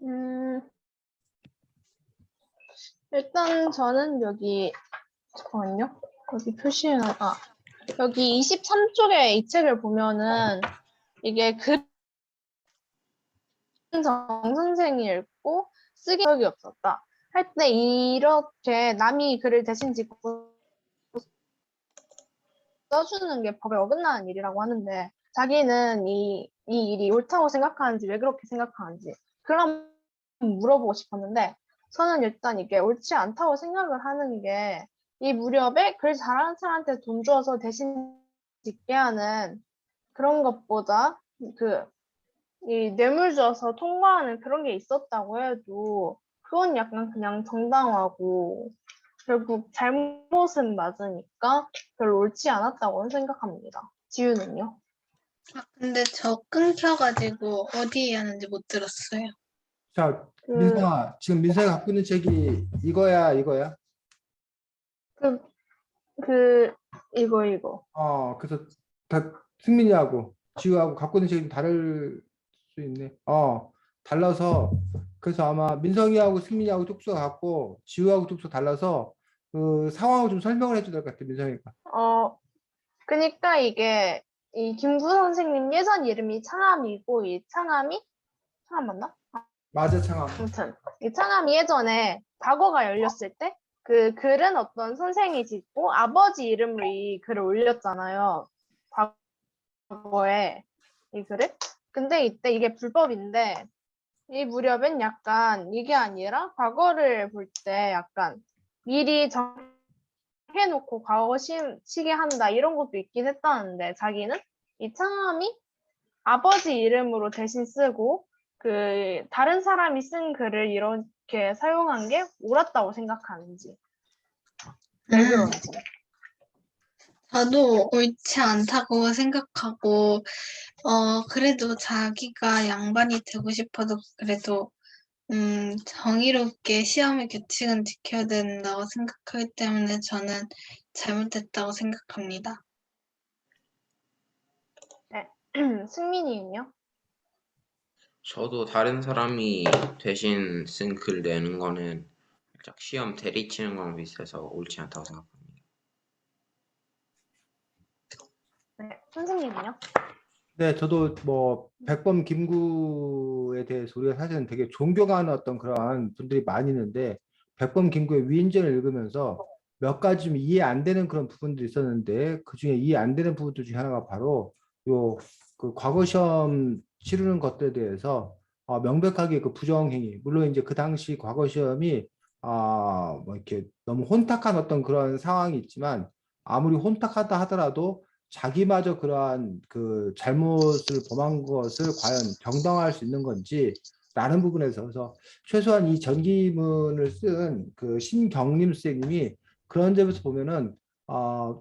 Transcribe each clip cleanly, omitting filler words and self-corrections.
음, 일단 저는 여기, 잠깐만요. 여기 여기 23쪽에 이 책을 보면은 이게 글 정 선생이 읽고 쓰기 적이 없었다. 할 때 이렇게 남이 글을 대신 짓고 써주는 게 법에 어긋나는 일이라고 하는데 자기는 이 일이 옳다고 생각하는지 왜 그렇게 생각하는지 그럼 물어보고 싶었는데 저는 일단 이게 옳지 않다고 생각을 하는 게 이 무렵에 글 잘하는 사람한테 돈 줘서 대신 짓게 하는 그런 것보다 이 뇌물 줘서 통과하는 그런 게 있었다고 해도 그건 약간 그냥 정당화고 결국 잘못은 맞으니까 별로 옳지 않았다고 생각합니다. 지우는요? 아, 근데 저 끊겨가지고 어디에 하는지 못 들었어요. 자, 그, 민성아, 지금 민성이가 갖고 있는 책이 이거야, 이거야? 그, 이거. 그래서 다 승민이하고 지우하고 갖고 있는 책이 좀 다를 수 있네. 달라서 그래서 아마 민성이하고 승민이하고 쪽수가 같고 지우하고 쪽수가 달라서 그 상황을 좀 설명을 해줘야 될 것 같아, 민성이가. 그니까 이게, 이 김구 선생님 예전 이름이 창암이고, 이 창암이, 창암 맞나? 맞아, 창아. 아무튼, 이 창암이 예전에 과거가 열렸을 때, 그 글은 어떤 선생이 짓고, 아버지 이름으로 이 글을 올렸잖아요. 과거에, 이 글을. 근데 이때 이게 불법인데, 이 무렵엔 약간 이게 아니라 과거를 볼 때 약간 미리 정해놓고 과거 시게 한다 이런 것도 있긴 했다는데 자기는 이 창함이 아버지 이름으로 대신 쓰고 그 다른 사람이 쓴 글을 이렇게 사용한 게 옳았다고 생각하는지 왜 그런지. 저도 옳지 않다고 생각하고, 그래도 자기가 양반이 되고 싶어도 그래도, 정의롭게 시험의 규칙은 지켜야 된다고 생각하기 때문에 저는 잘못됐다고 생각합니다. 네. 승민이는요? 저도 다른 사람이 대신 쓴 글 내는 거는 살짝 시험 대리치는 거랑 비슷해서 옳지 않다고 생각합니다. 네. 선생님은요? 네, 저도 뭐 백범 김구에 대해서 우리가 사실은 되게 존경하는 어떤 그러한 분들이 많이 있는데 백범 김구의 위인전을 읽으면서 몇 가지 좀 이해 안 되는 그런 부분들이 있었는데 그중에 이해 안 되는 부분들 중에 하나가 바로 요 그 과거 시험 치르는 것들에 대해서 명백하게 그 부정행위 물론 이제 그 당시 과거 시험이 뭐 이렇게 너무 혼탁한 어떤 그런 상황이 있지만 아무리 혼탁하다 하더라도 자기마저 그러한 그 잘못을 범한 것을 과연 정당화할 수 있는 건지 라는 부분에서 그래서 최소한 이 전기문을 쓴 그 신경림 선생님이 그런 점에서 보면은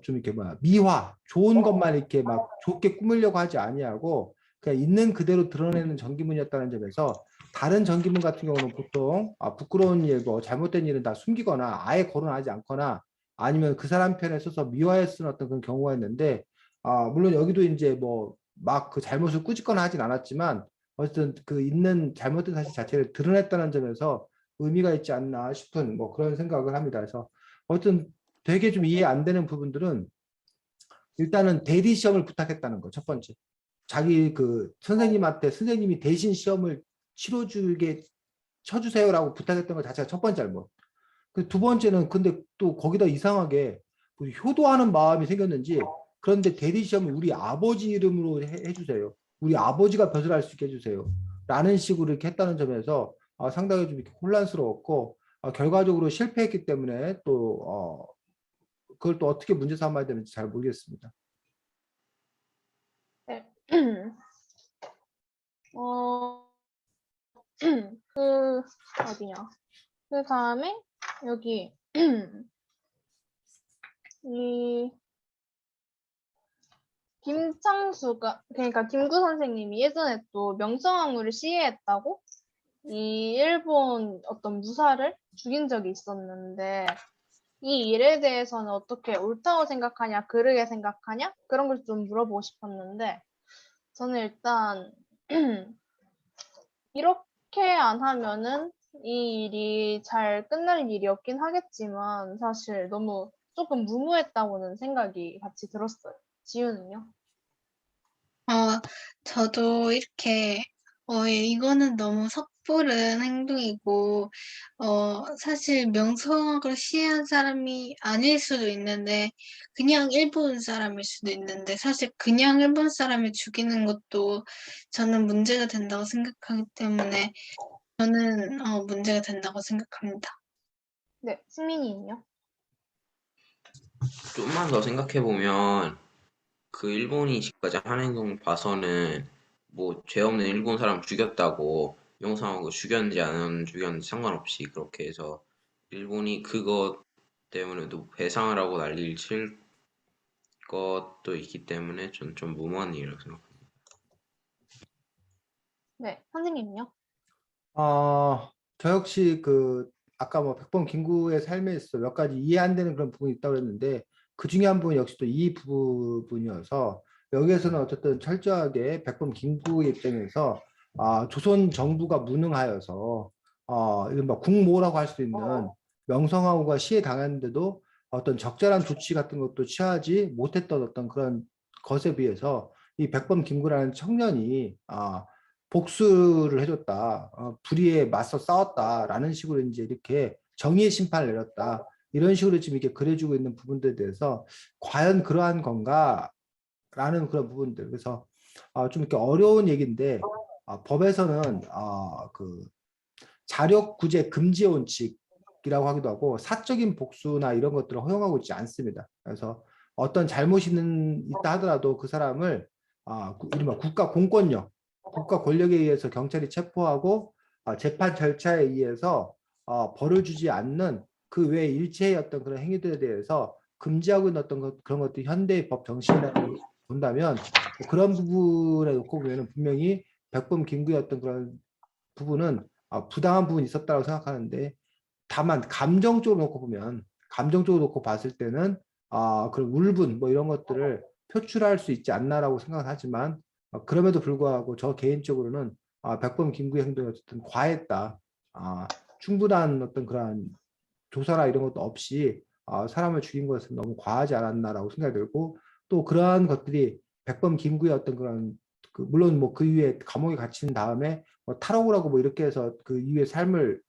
좀 이렇게 미화 좋은 것만 이렇게 막 좋게 꾸미려고 하지 아니하고 그냥 있는 그대로 드러내는 전기문이었다는 점에서 다른 전기문 같은 경우는 보통 부끄러운 일, 뭐 잘못된 일은 다 숨기거나 아예 거론하지 않거나 아니면 그 사람 편에 서서 미화해 쓰는 어떤 그런 경우가 있는데 물론 여기도 이제 뭐 막 그 잘못을 꾸짖거나 하진 않았지만 어쨌든 그 있는 잘못된 사실 자체를 드러냈다는 점에서 의미가 있지 않나 싶은 뭐 그런 생각을 합니다. 그래서 어쨌든 되게 좀 이해 안 되는 부분들은 일단은 대리 시험을 부탁했다는 거 첫 번째. 자기 그 선생님한테 선생님이 대신 시험을 치러주게 쳐주세요라고 부탁했던 것 자체가 첫 번째 잘못. 그 두 번째는 근데 또 거기다 이상하게 효도하는 마음이 생겼는지 그런데 대리 시험을 우리 아버지 이름으로 해주세요. 우리 아버지가 벼슬할 수 있게 해주세요. 라는 식으로 이렇게 했다는 점에서 상당히 좀 이렇게 혼란스러웠고 결과적으로 실패했기 때문에 또 그걸 또 어떻게 문제 삼아야 되는지 잘 모르겠습니다. 네. 어, 어디냐. 그 다음에 여기 이 김창수가 그러니까 김구 선생님이 예전에 또 명성황후를 시해했다고 이 일본 어떤 무사를 죽인 적이 있었는데 이 일에 대해서는 어떻게 옳다고 생각하냐 그르게 생각하냐 그런 걸 좀 물어보고 싶었는데 저는 일단 그렇게 안 하면은 이 일이 잘 끝날 일이었긴 하겠지만 사실 너무 조금 무모했다고는 생각이 같이 들었어요. 지우는요? 저도 이렇게, 이거는 너무 섣부른 행동이고, 사실 명성황후를 시해한 사람이 아닐 수도 있는데, 그냥 일본 사람일 수도 있는데, 사실 그냥 일본 사람을 죽이는 것도 저는 문제가 된다고 생각하기 때문에, 저는, 문제가 된다고 생각합니다. 네, 승민이는요? 좀만 더 생각해 보면 그 일본이 지금까지 한 행동 봐서는 뭐 죄 없는 일본 사람 죽였다고 명상하고 죽였는지 안 죽였는지 상관없이 그렇게 해서 일본이 그것 때문에도 배상을 하고 난리를 칠 것도 있기 때문에 전 좀 무모한 일이라고 생각합니다. 네, 선생님은요? 저 역시 그 아까 뭐 백범 김구의 삶에 있어 몇 가지 이해 안 되는 그런 부분이 있다고 했는데 그 중에 한 부분 역시 또 이 부분이어서 여기에서는 어쨌든 철저하게 백범 김구의 입장에서 조선 정부가 무능하여서 이른바 국모라고 할 수 있는 명성황후가 시해 당했는데도 어떤 적절한 조치 같은 것도 취하지 못했던 어떤 그런 것에 비해서 이 백범 김구라는 청년이 복수를 해줬다, 불의에 맞서 싸웠다라는 식으로 이제 이렇게 정의의 심판을 내렸다. 이런 식으로 지금 이렇게 그려주고 있는 부분들에 대해서 과연 그러한 건가라는 그런 부분들. 그래서 좀 이렇게 어려운 얘기인데 법에서는 그 자력구제 금지 원칙이라고 하기도 하고 사적인 복수나 이런 것들을 허용하고 있지 않습니다. 그래서 어떤 잘못이 있다 하더라도 그 사람을 이른바 국가 공권력, 국가 권력에 의해서 경찰이 체포하고 재판 절차에 의해서 벌을 주지 않는 그 외 일체의 어떤 그런 행위들에 대해서 금지하고 있는 어떤 그런 것들이 현대의 법 정신이라고 본다면 그런 부분에 놓고 보면 분명히 백범 김구의 어떤 그런 부분은 부당한 부분이 있었다고 생각하는데 다만 감정적으로 놓고 보면 감정적으로 놓고 봤을 때는 그런 울분 뭐 이런 것들을 표출할 수 있지 않나라고 생각을 하지만 그럼에도 불구하고 저 개인적으로는 백범 김구의 행동이 어쨌든 과했다. 충분한 어떤 그런 조사나 이런 것도 없이 사람을 죽인 것은 너무 과하지 않았나라고 생각이 들고 또 그러한 것들이 백범 김구의 어떤 그런 물론 뭐 그 이후에 감옥에 갇힌 다음에 뭐 탈옥을 하고 뭐 이렇게 해서 그 이후의 삶을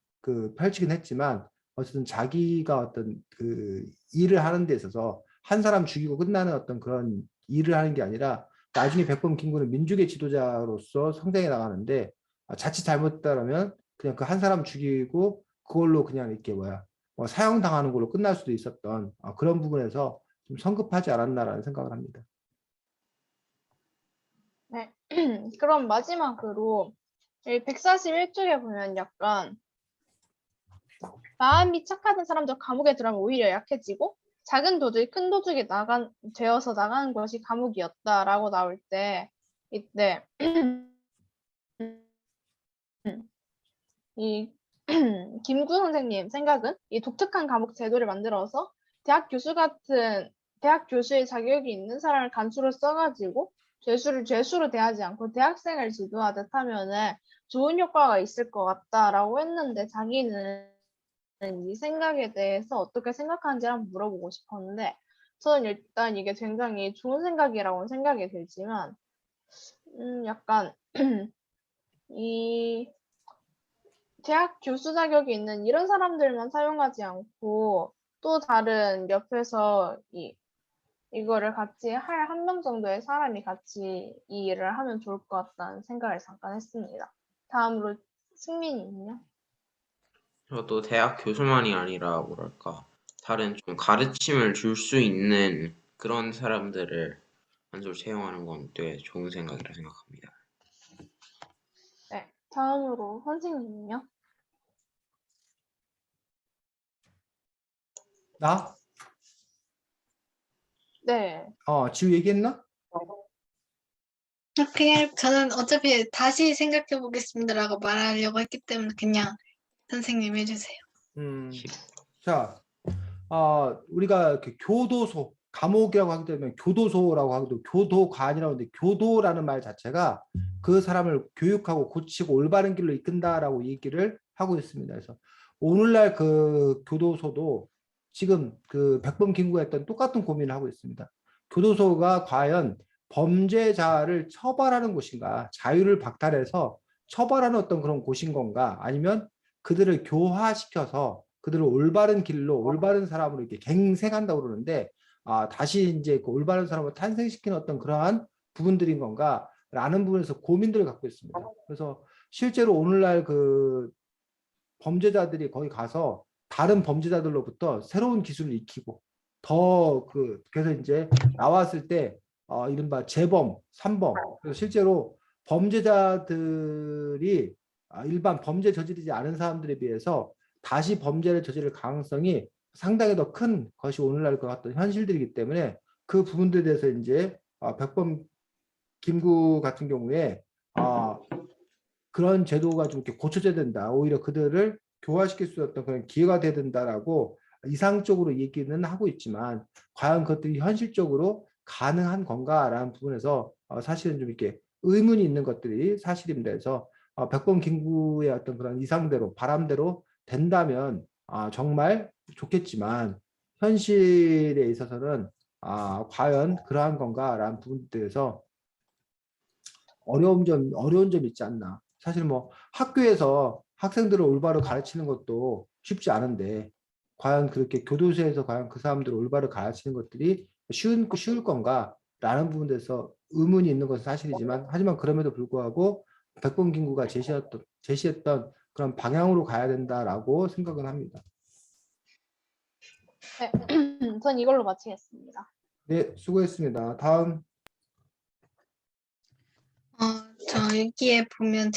펼치긴 했지만 어쨌든 자기가 어떤 그 일을 하는 데 있어서 한 사람 죽이고 끝나는 어떤 그런 일을 하는 게 아니라 나중에 백범 김구는 민족의 지도자로서 성장해 나가는데 자칫 잘못했다면 그냥 그 한 사람 죽이고 그걸로 그냥 이렇게 뭐 사형당하는 걸로 끝날 수도 있었던 그런 부분에서 좀 성급하지 않았나라는 생각을 합니다. 네. 그럼 마지막으로 141쪽에 보면 약간 마음이 착하던 사람들 감옥에 들어가면 오히려 약해지고 작은 도둑이 큰 도둑이 되어서 나가는 것이 감옥이었다라고 나올 때 이때 이 김구 선생님 생각은 이 독특한 감옥 제도를 만들어서 대학 교수의 자격이 있는 사람을 간수로 써가지고 죄수로 대하지 않고 대학생을 지도하듯 하면은 좋은 효과가 있을 것 같다라고 했는데 자기는 이 생각에 대해서 어떻게 생각하는지 한번 물어보고 싶었는데 저는 일단 이게 굉장히 좋은 생각이라고 생각이 들지만 약간 이 대학 교수 자격이 있는 이런 사람들만 사용하지 않고 또 다른 옆에서 이거를 같이 할 한 명 정도의 사람이 같이 이 일을 하면 좋을 것 같다는 생각을 잠깐 했습니다. 다음으로 승민이는요? 저도 대학 교수만이 아니라 뭐랄까 다른 좀 가르침을 줄 수 있는 그런 사람들을 한솔 채용하는 건 되게 좋은 생각이라 생각합니다. 네. 다음으로 선생님은요? 나? 네. 지우 얘기했나? 그냥 저는 어차피 다시 생각해 보겠습니다라고 말하려고 했기 때문에 그냥 선생님 해주세요. 자, 우리가 이렇게 교도소 감옥이라고 하게 되면 교도소라고 하기도 교도관이라고 하는데 교도라는 말 자체가 그 사람을 교육하고 고치고 올바른 길로 이끈다라고 얘기를 하고 있습니다. 그래서 오늘날 그 교도소도 지금 그 백범 김구가 했던 똑같은 고민을 하고 있습니다. 교도소가 과연 범죄자를 처벌하는 곳인가, 자유를 박탈해서 처벌하는 어떤 그런 곳인 건가, 아니면 그들을 교화시켜서 그들을 올바른 길로 올바른 사람으로 이렇게 갱생한다고 그러는데, 다시 이제 그 올바른 사람을 탄생시키는 어떤 그러한 부분들인 건가라는 부분에서 고민들을 갖고 있습니다. 그래서 실제로 오늘날 그 범죄자들이 거기 가서 다른 범죄자들로부터 새로운 기술을 익히고 더 그래서 이제 나왔을 때 이른바 재범, 삼범, 그래서 실제로 범죄자들이 일반 범죄 저지르지 않은 사람들에 비해서 다시 범죄를 저지를 가능성이 상당히 더 큰 것이 오늘날 것 같은 현실들이기 때문에 그 부분들에 대해서 이제 백범 김구 같은 경우에 그런 제도가 좀 이렇게 고쳐져야 된다. 오히려 그들을 교화시킬 수 있었던 그런 기회가 돼야 된다라고 이상적으로 얘기는 하고 있지만 과연 그것들이 현실적으로 가능한 건가라는 부분에서 사실은 좀 이렇게 의문이 있는 것들이 사실입니다. 그래서 백범 김구의 어떤 그런 이상대로 바람대로 된다면 정말 좋겠지만 현실에 있어서는 과연 그러한 건가라는 부분들에서 어려운 점이 있지 않나. 사실 뭐 학교에서 학생들을 올바로 가르치는 것도 쉽지 않은데 과연 그렇게 교도소에서 과연 그 사람들을 올바로 가르치는 것들이 쉬울 건가라는 부분에서 의문이 있는 것은 사실이지만 하지만 그럼에도 불구하고 백범 김구가 제시했던 그런 방향으로 가야 된다라고 생각은 합니다. 네, 전 이걸로 마치겠습니다. 네, 수고했습니다. 다음. 저 여기에 보면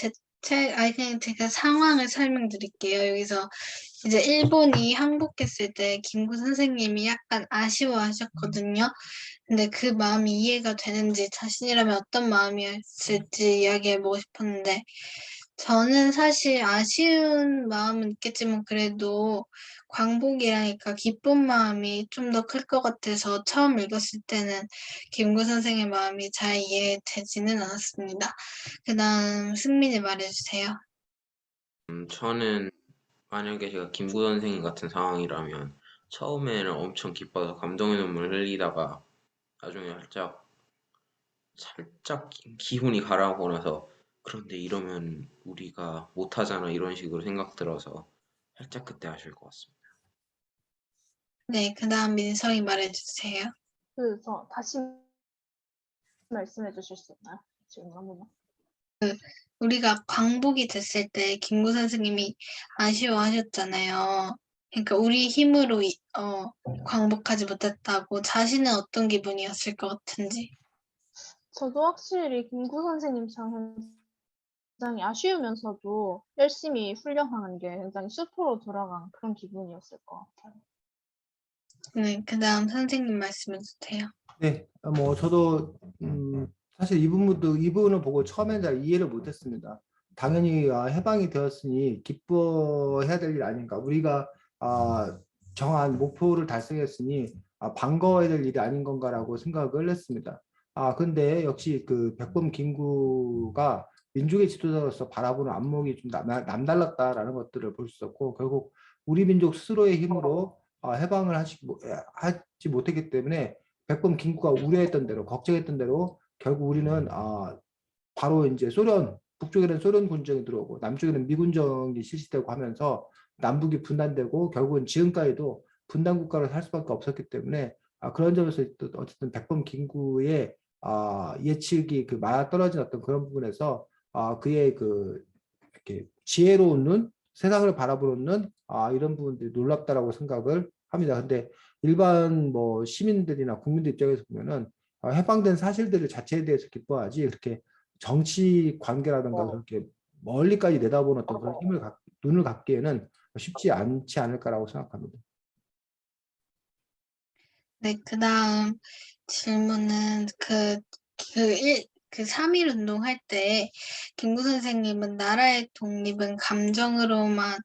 그냥 제가 상황을 설명드릴게요. 여기서 이제 일본이 항복했을 때 김구 선생님이 약간 아쉬워하셨거든요. 근데 그 마음이 이해가 되는지 자신이라면 어떤 마음이었을지 이야기해보고 싶었는데 저는 사실 아쉬운 마음은 있겠지만 그래도 광복이라니까 기쁜 마음이 좀 더 클 것 같아서 처음 읽었을 때는 김구 선생의 마음이 잘 이해되지는 않았습니다. 그 다음 승민이 말해주세요. 저는 만약에 제가 김구 선생님 같은 상황이라면 처음에는 엄청 기뻐서 감동의 눈물 흘리다가 나중에 살짝 기분이 가라앉고 나서 그런데 이러면 우리가 못하잖아 이런 식으로 생각 들어서 살짝 그때 아쉬울 것 같습니다. 네, 그 다음 민성이 말해주세요. 저 다시 말씀해 주실 수 있나요? 지금 한 번만. 우리가 광복이 됐을 때 김구 선생님이 아쉬워하셨잖아요. 그러니까 우리 힘으로 광복하지 못했다고 자신은 어떤 기분이었을 것 같은지. 저도 확실히 김구 선생님처럼 굉장히 아쉬우면서도 열심히 훈련하는 게 굉장히 슈퍼로 돌아간 그런 기분이었을 것 같아요. 네, 그 다음 선생님 말씀해주세요. 네, 뭐 저도 사실 이 부분을 보고 처음엔 잘 이해를 못했습니다. 당연히 해방이 되었으니 기뻐해야 될 일 아닌가. 우리가 정한 목표를 달성했으니 반가워야 될 일이 아닌 건가라고 생각을 했습니다. 근데 역시 그 백범 김구가 민족의 지도자로서 바라보는 안목이 좀 남달랐다라는 것들을 볼 수 있었고 결국 우리 민족 스스로의 힘으로 해방을 하지 못했기 때문에 백범 김구가 우려했던 대로 걱정했던 대로 결국 우리는 바로 이제 북쪽에는 소련 군정이 들어오고 남쪽에는 미군정이 실시되고 하면서 남북이 분단되고 결국은 지금까지도 분단 국가로 살 수밖에 없었기 때문에 그런 점에서 어쨌든 백범 김구의 예측이 맞아떨어진 어떤 그런 부분에서 그의 이렇게 지혜로운 눈, 세상을 바라보는 눈, 이런 부분들이 놀랍다라고 생각을 합니다. 근데 일반 뭐 시민들이나 국민들 입장에서 보면은 해방된 사실들을 자체에 대해서 기뻐하지 그렇게 정치 관계라든가 그렇게 멀리까지 내다보는 어떤 그런 눈을 갖기에는 쉽지 않지 않을까라고 생각합니다. 네, 그 다음 질문은 그 3.1 운동할 때 김구 선생님은 나라의 독립은 감정으로만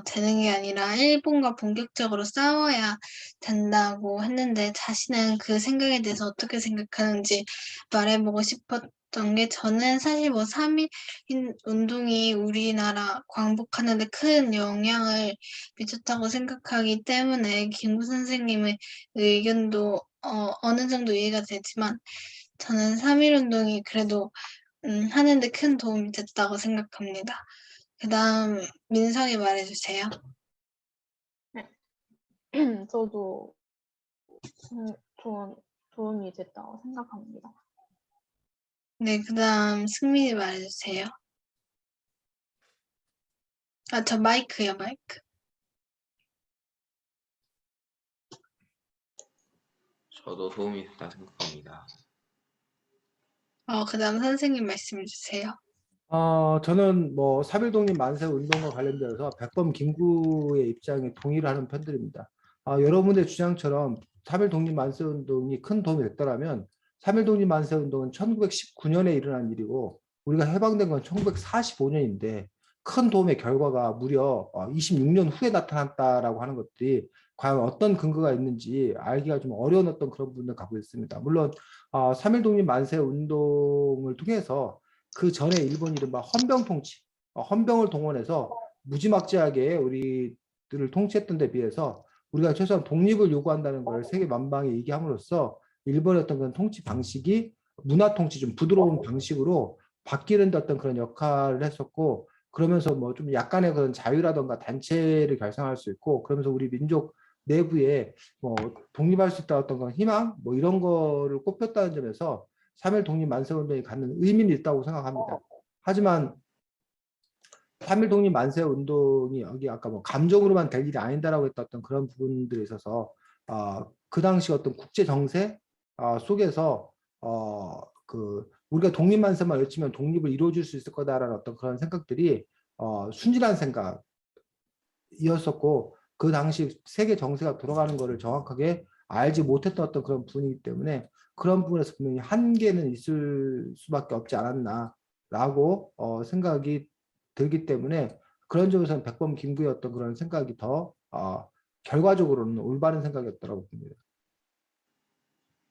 되는 게 아니라 일본과 본격적으로 싸워야 된다고 했는데 자신은 그 생각에 대해서 어떻게 생각하는지 말해보고 싶었던 게 저는 사실 뭐 3.1 운동이 우리나라 광복하는 데 큰 영향을 미쳤다고 생각하기 때문에 김구 선생님의 의견도 어느 정도 이해가 되지만 저는 3.1 운동이 그래도 하는 데 큰 도움이 됐다고 생각합니다. 그다음 민성이 말해주세요. 저도 좋은 도움이 됐다고 생각합니다. 네, 그다음 승민이 말해주세요. 저 마이크요, 마이크. 저도 도움이 됐다 생각합니다. 그다음 선생님 말씀해 주세요. 저는 뭐 3.1 독립 만세 운동과 관련되어서 백범 김구의 입장에 동의를 하는 편들입니다. 여러분의 주장처럼 3.1 독립 만세 운동이 큰 도움이 됐더라면 3.1 독립 만세 운동은 1919년에 일어난 일이고 우리가 해방된 건 1945년인데 큰 도움의 결과가 무려 26년 후에 나타났다라고 하는 것들이 과연 어떤 근거가 있는지 알기가 좀 어려운 어떤 그런 부분을 갖고 있습니다. 물론 3.1 독립 만세 운동을 통해서 그 전에 일본이 이른바 헌병 통치, 헌병을 동원해서 무지막지하게 우리들을 통치했던 데 비해서 우리가 최소한 독립을 요구한다는 걸 세계 만방에 얘기함으로써 일본의 어떤 그런 통치 방식이 문화 통치 좀 부드러운 방식으로 바뀌는 데 어떤 그런 역할을 했었고 그러면서 뭐 좀 약간의 그런 자유라던가 단체를 결성할 수 있고 그러면서 우리 민족 내부에 뭐 독립할 수 있다 어떤 그런 희망 뭐 이런 거를 꼽혔다는 점에서 3.1 독립 만세 운동이 갖는 의미는 있다고 생각합니다. 하지만 3.1 독립 만세 운동이 여기 아까 뭐 감정으로만 될 일이 아니다라고 했던 어떤 그런 부분들에 있어서 그 당시 어떤 국제 정세 속에서 그 우리가 독립 만세만 외치면 독립을 이루어줄 수 있을 거다라는 어떤 그런 생각들이 순진한 생각이었었고 그 당시 세계 정세가 돌아가는 것을 정확하게 알지 못했던 어떤 그런 부분이기 때문에 그런 부분에서 분명히 한계는 있을 수밖에 없지 않았나라고 생각이 들기 때문에 그런 점에서는 백범 김구의 어떤 그런 생각이 더 결과적으로는 올바른 생각이었다고 봅니다.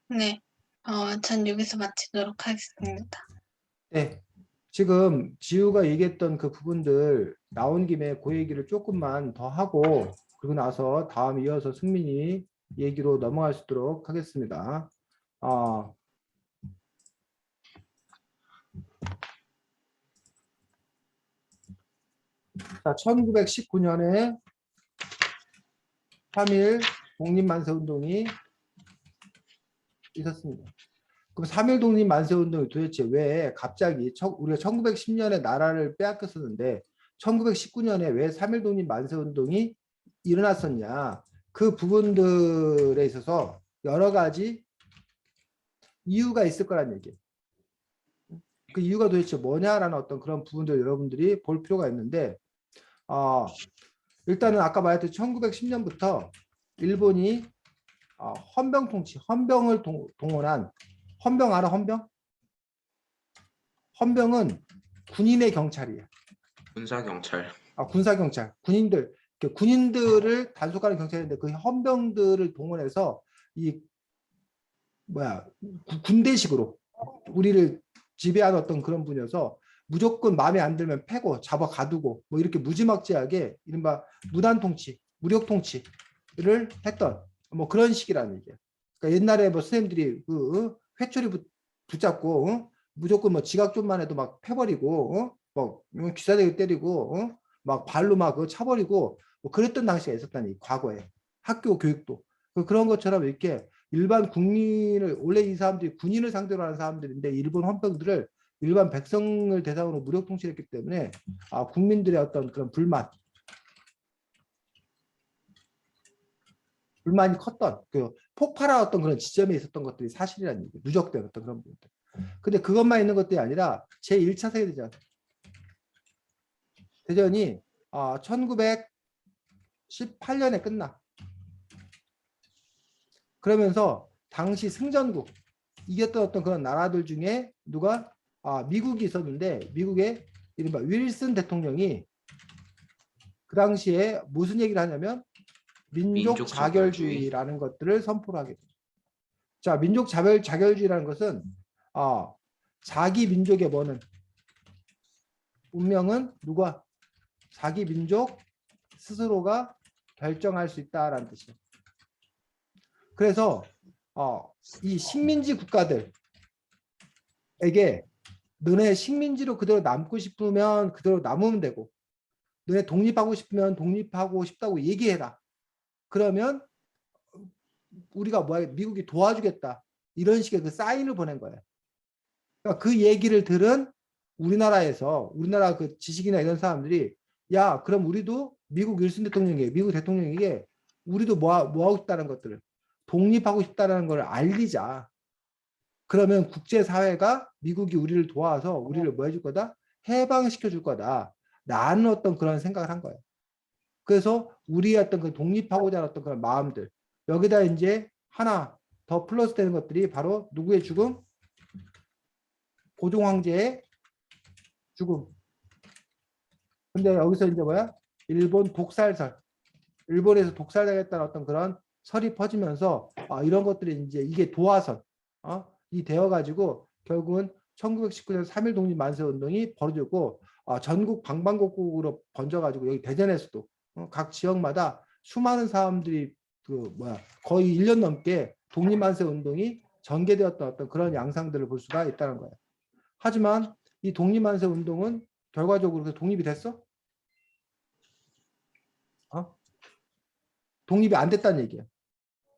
네, 전 여기서 마치도록 하겠습니다. 네, 지금 지우가 얘기했던 그 부분들 나온 김에 그 얘기를 조금만 더 하고 그리고 나서 다음 이어서 승민이 얘기로 넘어갈 수 있도록 하겠습니다. 자, 1919년에 3.1 독립만세운동이 있었습니다. 그럼 3.1 독립만세운동이 도대체 왜 갑자기 우리가 1910년에 나라를 빼앗겼었는데 1919년에 왜 3.1 독립만세운동이 일어났었냐 그 부분들에 있어서 여러 가지 이유가 있을 거란 얘기예요. 그 이유가 도대체 뭐냐라는 어떤 그런 부분들 여러분들이 볼 필요가 있는데 일단은 아까 말했듯이 1910년부터 일본이 헌병 통치, 헌병을 동원한 헌병 알아? 헌병? 헌병은 군인의 경찰이야. 군사경찰. 군사경찰, 군인들을 단속하는 경찰인데 그 헌병들을 동원해서 이 군대식으로 우리를 지배하는 어떤 그런 분이어서 무조건 마음에 안 들면 패고 잡아 가두고 뭐 이렇게 무지막지하게 이른바 무단 통치, 무력 통치를 했던 뭐 그런 식이라는 얘기예요. 그러니까 옛날에 뭐 선생님들이 그 회초리 붙잡고 무조건 뭐 지각좀만 해도 막 패버리고 뭐 귀사대기 때리고 막 발로 막 차버리고 뭐 그랬던 당시가 있었다니 과거에 학교 교육도 그런 것처럼 이렇게 일반 국민을 원래 이 사람들이 군인을 상대로 하는 사람들인데 일본 헌병들을 일반 백성을 대상으로 무력 통치했기 때문에 국민들의 어떤 그런 불만이 컸던 그 폭발하였던 그런 지점에 있었던 것들이 사실이라는 얘기예요. 누적된 어떤 그런 부분들. 근데 그것만 있는 것들이 아니라 제1차 세계대전 대전이 1918년에 끝나. 그러면서 당시 승전국 이겼던 어떤 그런 나라들 중에 누가 미국이 있었는데 미국의 이른바 윌슨 대통령이 그 당시에 무슨 얘기를 하냐면 민족 민족 자결주의. 자결주의라는 것들을 선포를 하게 돼요. 자, 민족 자결주의라는 것은 자기 민족의 뭐는 운명은 누가 자기 민족 스스로가 결정할 수 있다라는 뜻이에요. 그래서 이 식민지 국가들에게 너네 식민지로 그대로 남고 싶으면 그대로 남으면 되고 너네 독립하고 싶으면 독립하고 싶다고 얘기해라. 그러면 우리가 미국이 도와주겠다. 이런 식의 그 사인을 보낸 거예요. 그러니까 그 얘기를 들은 우리나라 그 지식이나 이런 사람들이 야, 그럼 우리도 미국 윌슨 대통령에게, 미국 대통령에게 우리도 뭐 하고 싶다는 것들을 독립하고 싶다는 걸 알리자. 그러면 국제사회가 미국이 우리를 도와서 우리를 뭐 해줄 거다? 해방시켜 줄 거다. 라는 어떤 그런 생각을 한 거예요. 그래서 우리의 어떤 그 독립하고자 하는 어떤 그런 마음들. 여기다 이제 하나 더 플러스 되는 것들이 바로 누구의 죽음? 고종 황제의 죽음. 근데 여기서 이제 뭐야? 일본 독살설. 일본에서 독살당했다는 어떤 그런 설이 퍼지면서 이런 것들이 이제 이게 도화선 이 되어가지고 결국은 1919년 3.1 독립 만세 운동이 벌어졌고 전국 방방곡곡으로 번져가지고 여기 대전에서도 각 지역마다 수많은 사람들이 거의 1년 넘게 독립 만세 운동이 전개되었던 어떤 그런 양상들을 볼 수가 있다는 거예요. 하지만 이 독립 만세 운동은 결과적으로 독립이 됐어? 독립이 안 됐다는 얘기예요.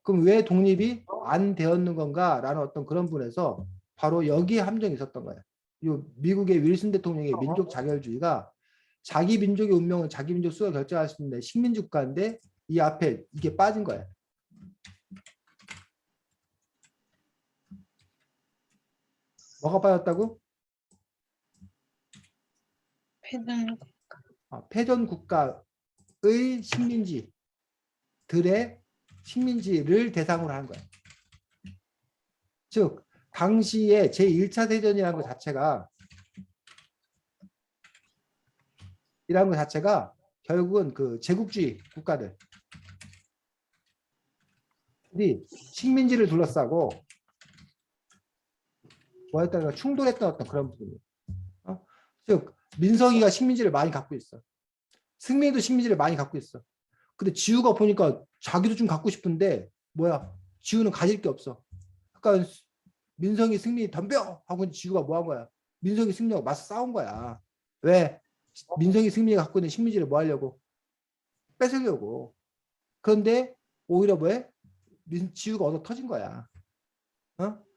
그럼 왜 독립이 안 되었는 건가라는 어떤 그런 분에서 바로 여기에 함정이 있었던 거예요. 이 미국의 윌슨 대통령의 민족 자결주의가 자기 민족의 운명은 자기 민족 수가 결정할 수 있는데 식민지 국가인데 이 앞에 이게 빠진 거예요. 뭐가 빠졌다고? 패전 국가의 식민지들의 식민지를 대상으로 하는 거예요. 즉 당시에 제1차 대전이라는 것 자체가 결국은 그 제국주의 국가들이 식민지를 둘러싸고 뭐였다가 충돌했던 어떤 그런 부분이에요. 즉 민석이가 식민지를 많이 갖고 있어. 승민이도 식민지를 많이 갖고 있어. 근데 지우가 보니까 자기도 좀 갖고 싶은데 지우는 가질 게 없어. 그러니까 민성이 승민이 덤벼 하고 지우가 뭐 한 거야? 민성이 승민이하고 맞서 싸운 거야. 왜? 민성이 승민이가 갖고 있는 식민지를 뭐 하려고? 뺏으려고. 그런데 오히려 뭐해? 지우가 얻어 터진 거야.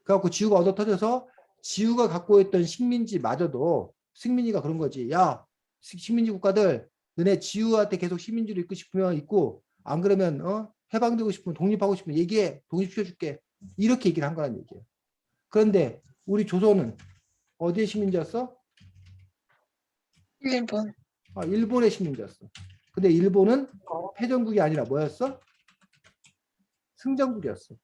그래갖고 지우가 얻어 터져서 지우가 갖고 있던 식민지마저도 승민이가 그런 거지. 야, 식민지 국가들 너네 지우한테 계속 식민지를 있고 싶으면 있고 안 그러면 해방되고 싶으면 독립하고 싶으면 얘기해. 독립시켜줄게. 이렇게 얘기를 한 거란 얘기예요. 그런데 우리 조선은 어디의 식민지였어? 일본. 일본의 식민지였어. 근데 일본은 패전국이 아니라 뭐였어? 승전국이었어.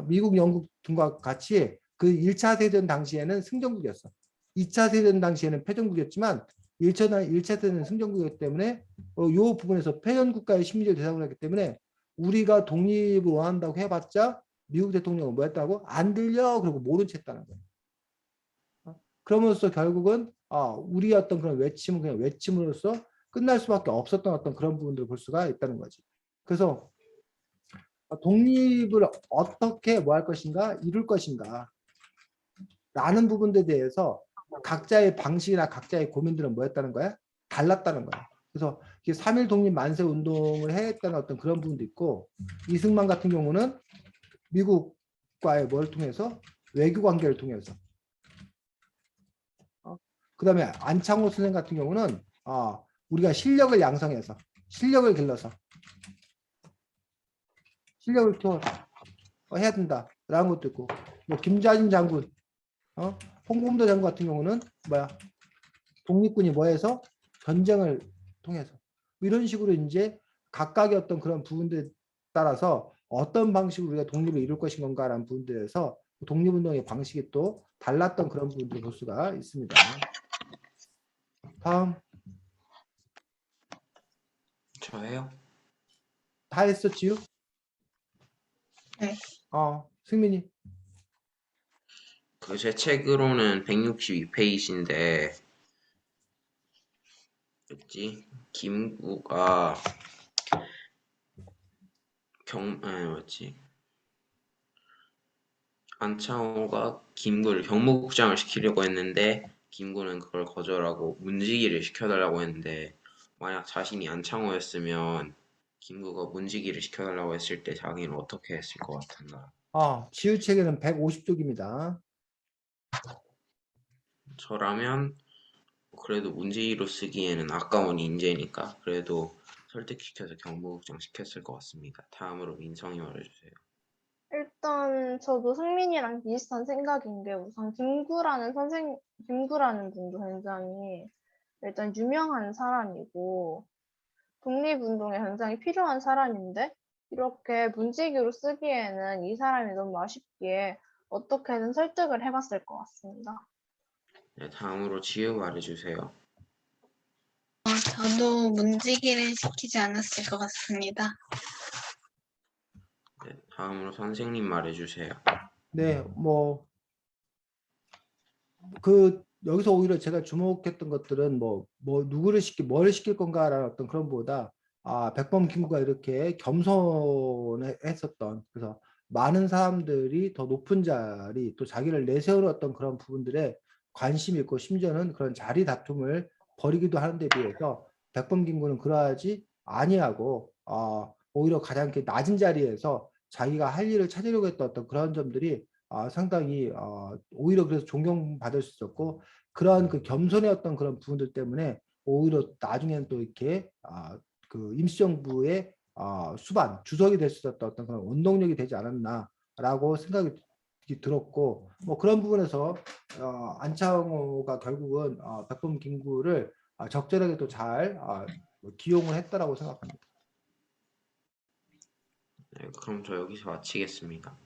미국, 영국 등과 같이 그 1차 세전 당시에는 승전국이었어. 2차 세전 당시에는 패전국이었지만 1차 세대는 승전국이었기 때문에 이 부분에서 패전국가의 식민지를 대상으로 했기 때문에 우리가 독립을 원한다고 해봤자 미국 대통령은 뭐 했다고? 안 들려. 그러고 모른 채 했다는 거예요. 그러면서 결국은 우리의 어떤 그런 외침은 그냥 외침으로써 끝날 수밖에 없었던 어떤 그런 부분들을 볼 수가 있다는 거지. 그래서 독립을 어떻게 뭐 할 것인가 이룰 것인가 라는 부분들에 대해서 각자의 방식이나 각자의 고민들은 뭐였다는 거야? 달랐다는 거야. 그래서 3.1 독립 만세 운동을 했다는 어떤 그런 부분도 있고 이승만 같은 경우는 미국과의 뭘 통해서 외교 관계를 통해서 그 다음에 안창호 선생 같은 경우는 우리가 실력을 양성해서 실력을 길러서 실력을 키워서 해야 된다라는 것도 있고 뭐 김좌진 장군 홍범도 장군 같은 경우는 독립군이 뭐해서 전쟁을 통해서 이런 식으로 이제 각각의 어떤 그런 부분들에 따라서 어떤 방식으로 우리가 독립을 이룰 것인 건가라는 부분들에서 독립운동의 방식이 또 달랐던 그런 부분들을 볼 수가 있습니다. 다음. 저예요? 다 했어, 지우? 네. 승민이. 그 제 책으로는 162페이지인데 뭐지? 김구가 뭐지? 안창호가 김구를 경무국장을 시키려고 했는데 김구는 그걸 거절하고 문지기를 시켜달라고 했는데 만약 자신이 안창호였으면 김구가 문지기를 시켜달라고 했을 때 자기는 어떻게 했을 것 같은가? 지우 책에는 150쪽입니다. 저라면 그래도 문지기로 쓰기에는 아까운 인재니까 그래도 설득시켜서 경무국장 시켰을 것 같습니다. 다음으로 민성이 말해주세요. 일단 저도 승민이랑 비슷한 생각인 게 우선 김구라는 분도 굉장히 일단 유명한 사람이고 독립운동에 굉장히 필요한 사람인데 이렇게 문지기로 쓰기에는 이 사람이 너무 아쉽기에 어떻게든 설득을 해봤을 것 같습니다. 네, 다음으로 지우 말해주세요. 저도 문지기를 시키지 않았을 것 같습니다. 네, 다음으로 선생님 말해주세요. 네, 여기서 오히려 제가 주목했던 것들은 뭘 시킬 건가라는 어떤 그런 보다 백범 김구가 이렇게 겸손했었던, 그래서 많은 사람들이 더 높은 자리 또 자기를 내세우는 어떤 그런 부분들에 관심이 있고 심지어는 그런 자리 다툼을 벌이기도 하는 데 비해서 백범 김구는 그러하지 아니하고 오히려 가장 이렇게 낮은 자리에서 자기가 할 일을 찾으려고 했던 어떤 그런 점들이 상당히 오히려 그래서 존경받을 수 있었고, 그러한 그 겸손의 어떤 그런 부분들 때문에 오히려 나중에는 또 이렇게 그 임시정부의 수반 주석이 될 수 있었던 어떤 그런 원동력이 되지 않았나라고 생각이 들었고, 그런 부분에서 안창호가 결국은 백범 김구를 적절하게 또 잘 기용을 했다라고 생각합니다. 네, 그럼 저 여기서 마치겠습니다.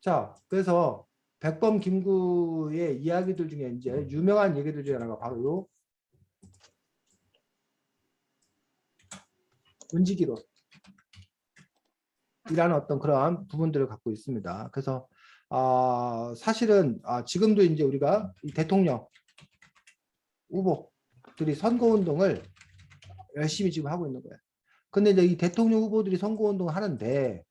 자, 그래서 백범 김구의 이야기들 중에 이제 유명한 얘기들 중에 하나가 바로 문지기론 이라는 어떤 그러한 부분들을 갖고 있습니다. 그래서 사실은 지금도 이제 우리가 이 대통령 후보들이 선거운동을 열심히 지금 하고 있는 거예요. 근데 이제 이 대통령 후보들이 선거운동을 하는데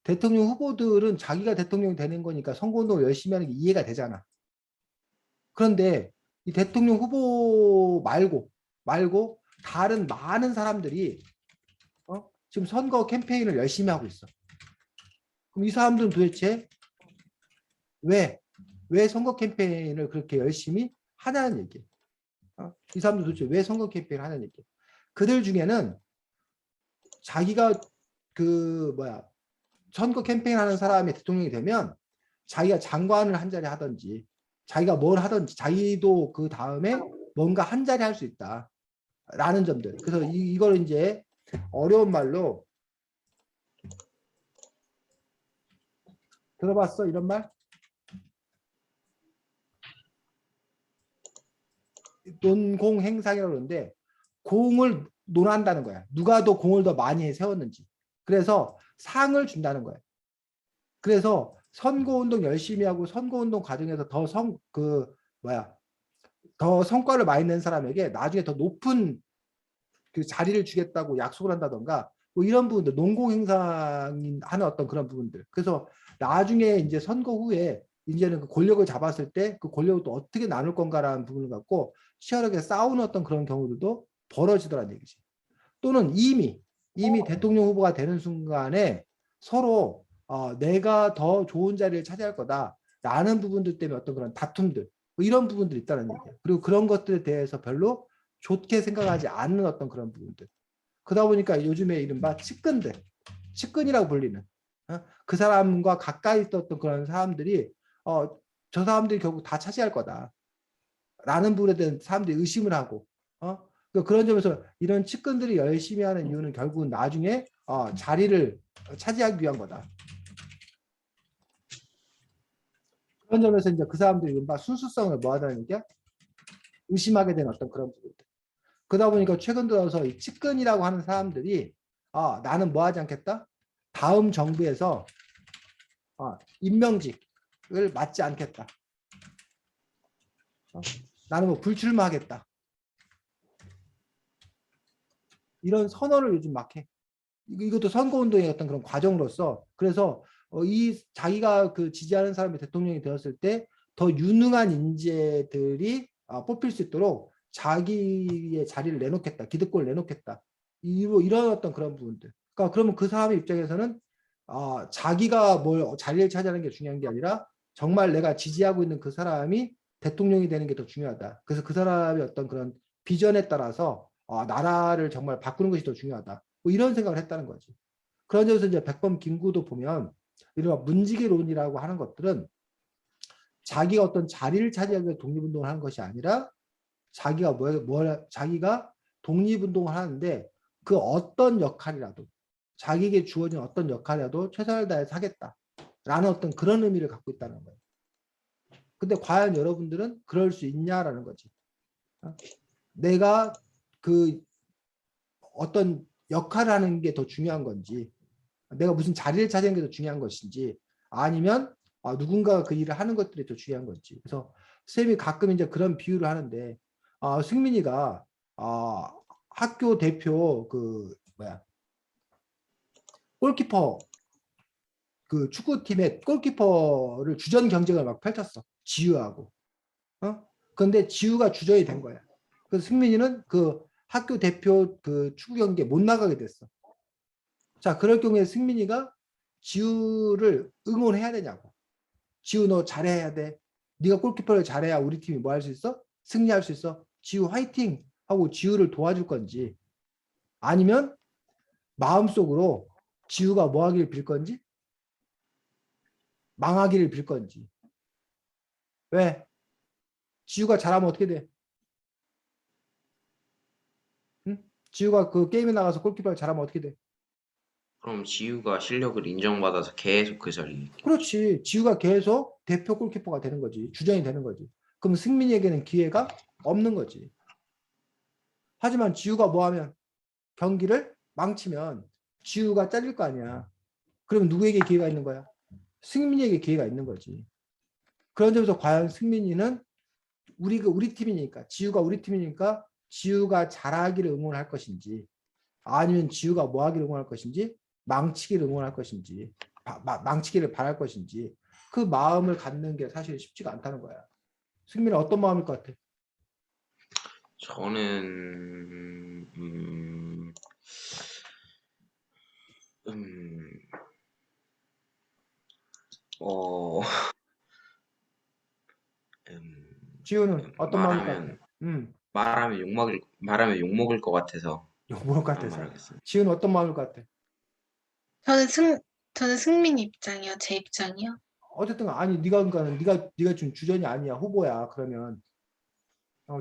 대통령 후보들은 자기가 대통령이 되는 거니까 선거운동을 열심히 하는 게 이해가 되잖아. 그런데 이 대통령 후보 말고 다른 많은 사람들이 지금 선거 캠페인을 열심히 하고 있어. 그럼 이 사람들은 도대체 왜 선거 캠페인을 그렇게 열심히 하냐는 얘기예요. 이 사람들 도대체 왜 선거 캠페인을 하냐는 얘기예요. 그들 중에는 자기가 선거 캠페인 하는 사람이 대통령이 되면 자기가 장관을 한 자리 하든지 자기가 뭘 하든지 자기도 그 다음에 뭔가 한 자리 할 수 있다 라는 점들. 그래서 이걸 이제 어려운 말로 들어봤어? 이런 말? 논공행상이라고 그러는데 공을 논한다는 거야. 누가 더 공을 더 많이 세웠는지. 그래서 상을 준다는 거야. 그래서 선거운동 열심히 하고 선거운동 과정에서 더 성과를 많이 낸 사람에게 나중에 더 높은 그 자리를 주겠다고 약속을 한다던가 이런 부분들, 농공행상 하는 어떤 그런 부분들. 그래서 나중에 이제 선거 후에 이제는 그 권력을 잡았을 때 그 권력을 또 어떻게 나눌 건가라는 부분을 갖고 치열하게 싸우는 어떤 그런 경우들도 벌어지더란 얘기지. 또는 이미 대통령 후보가 되는 순간에 서로 내가 더 좋은 자리를 차지할 거다라는 부분들 때문에 어떤 그런 다툼들 이런 부분들이 있다는 얘기예요. 그리고 그런 것들에 대해서 별로 좋게 생각하지 않는 어떤 그런 부분들. 그러다 보니까 요즘에 이른바 측근이라고 불리는 그 사람과 가까이 있었던 그런 사람들이 저 사람들이 결국 다 차지할 거다라는 부분에 대한 사람들이 의심을 하고 그런 점에서 이런 측근들이 열심히 하는 이유는 결국은 나중에 자리를 차지하기 위한 거다. 그런 점에서 이제 그 사람들이 이른바 순수성을 뭐하다는 얘기야? 의심하게 되는 어떤 그런 부분들. 그러다 보니까 최근 들어서 이 측근이라고 하는 사람들이 나는 뭐 하지 않겠다? 다음 정부에서 임명직을 맡지 않겠다. 나는 뭐 불출마하겠다. 이런 선언을 요즘 막 해. 이것도 선거운동의 어떤 그런 과정으로서 그래서 이 자기가 그 지지하는 사람이 대통령이 되었을 때 더 유능한 인재들이 뽑힐 수 있도록 자기의 자리를 내놓겠다. 기득권을 내놓겠다. 이런 어떤 그런 부분들. 그러니까 그러면 그 사람의 입장에서는 자기가 뭘 자리를 차지하는 게 중요한 게 아니라 정말 내가 지지하고 있는 그 사람이 대통령이 되는 게 더 중요하다. 그래서 그 사람의 어떤 그런 비전에 따라서 나라를 정말 바꾸는 것이 더 중요하다. 뭐 이런 생각을 했다는 거지. 그런 점에서 이제 백범 김구도 보면 이런 문지기론이라고 하는 것들은 자기가 어떤 자리를 차지하기 위해 독립운동을 하는 것이 아니라 자기가 자기가 독립운동을 하는데 그 어떤 역할이라도 자기에게 주어진 어떤 역할이라도 최선을 다해서 하겠다라는 어떤 그런 의미를 갖고 있다는 거예요. 근데 과연 여러분들은 그럴 수 있냐라는 거지. 내가 그 어떤 역할을 하는 게 더 중요한 건지 내가 무슨 자리를 차지하는 게 더 중요한 것인지 아니면 누군가가 그 일을 하는 것들이 더 중요한 건지. 그래서 쌤이 가끔 이제 그런 비유를 하는데 승민이가 학교 대표 그 뭐야 골키퍼 그 축구팀의 골키퍼를 주전 경쟁을 막 펼쳤어. 지우하고. 근데 지우가 주전이 된 거야. 그래서 승민이는 그 학교 대표 그 축구 경기에 못 나가게 됐어. 자, 그럴 경우에 승민이가 지우를 응원해야 되냐고. 지우 너 잘해야 돼. 네가 골키퍼를 잘해야 우리 팀이 뭐 할 수 있어? 승리할 수 있어. 지우 화이팅 하고 지우를 도와줄 건지 아니면 마음속으로 지우가 뭐 하기를 빌 건지 망하기를 빌 건지. 왜? 지우가 잘하면 어떻게 돼? 응? 지우가 그 게임에 나가서 골키퍼를 잘하면 어떻게 돼? 그럼 지우가 실력을 인정받아서 계속 그 자리에 있겠지. 그렇지. 지우가 계속 대표 골키퍼가 되는 거지. 주전이 되는 거지. 그럼 승민이에게는 기회가 없는 거지. 하지만 지우가 뭐 하면 경기를 망치면 지우가 잘릴 거 아니야. 그러면 누구에게 기회가 있는 거야? 승민이에게 기회가 있는 거지. 그런 점에서 과연 승민이는 우리 팀이니까 지우가 우리 팀이니까 지우가 잘하기를 응원할 것인지 아니면 지우가 뭐 하기를 응원할 것인지 망치기를 응원할 것인지 망치기를 바랄 것인지 그 마음을 갖는 게 사실 쉽지가 않다는 거야. 승민은 어떤 마음일 것 같아? 저는 어, 지우는 어떤 마음일 것 같아? 말하면 욕먹을 것 같아서 욕먹을 것 안 같아서. 말하겠습니다. 지우는 어떤 마음일 것 같아? 저는 승민 입장이요. 제 입장이요. 어쨌든 아니 네가 지금 주전이 아니야 후보야. 그러면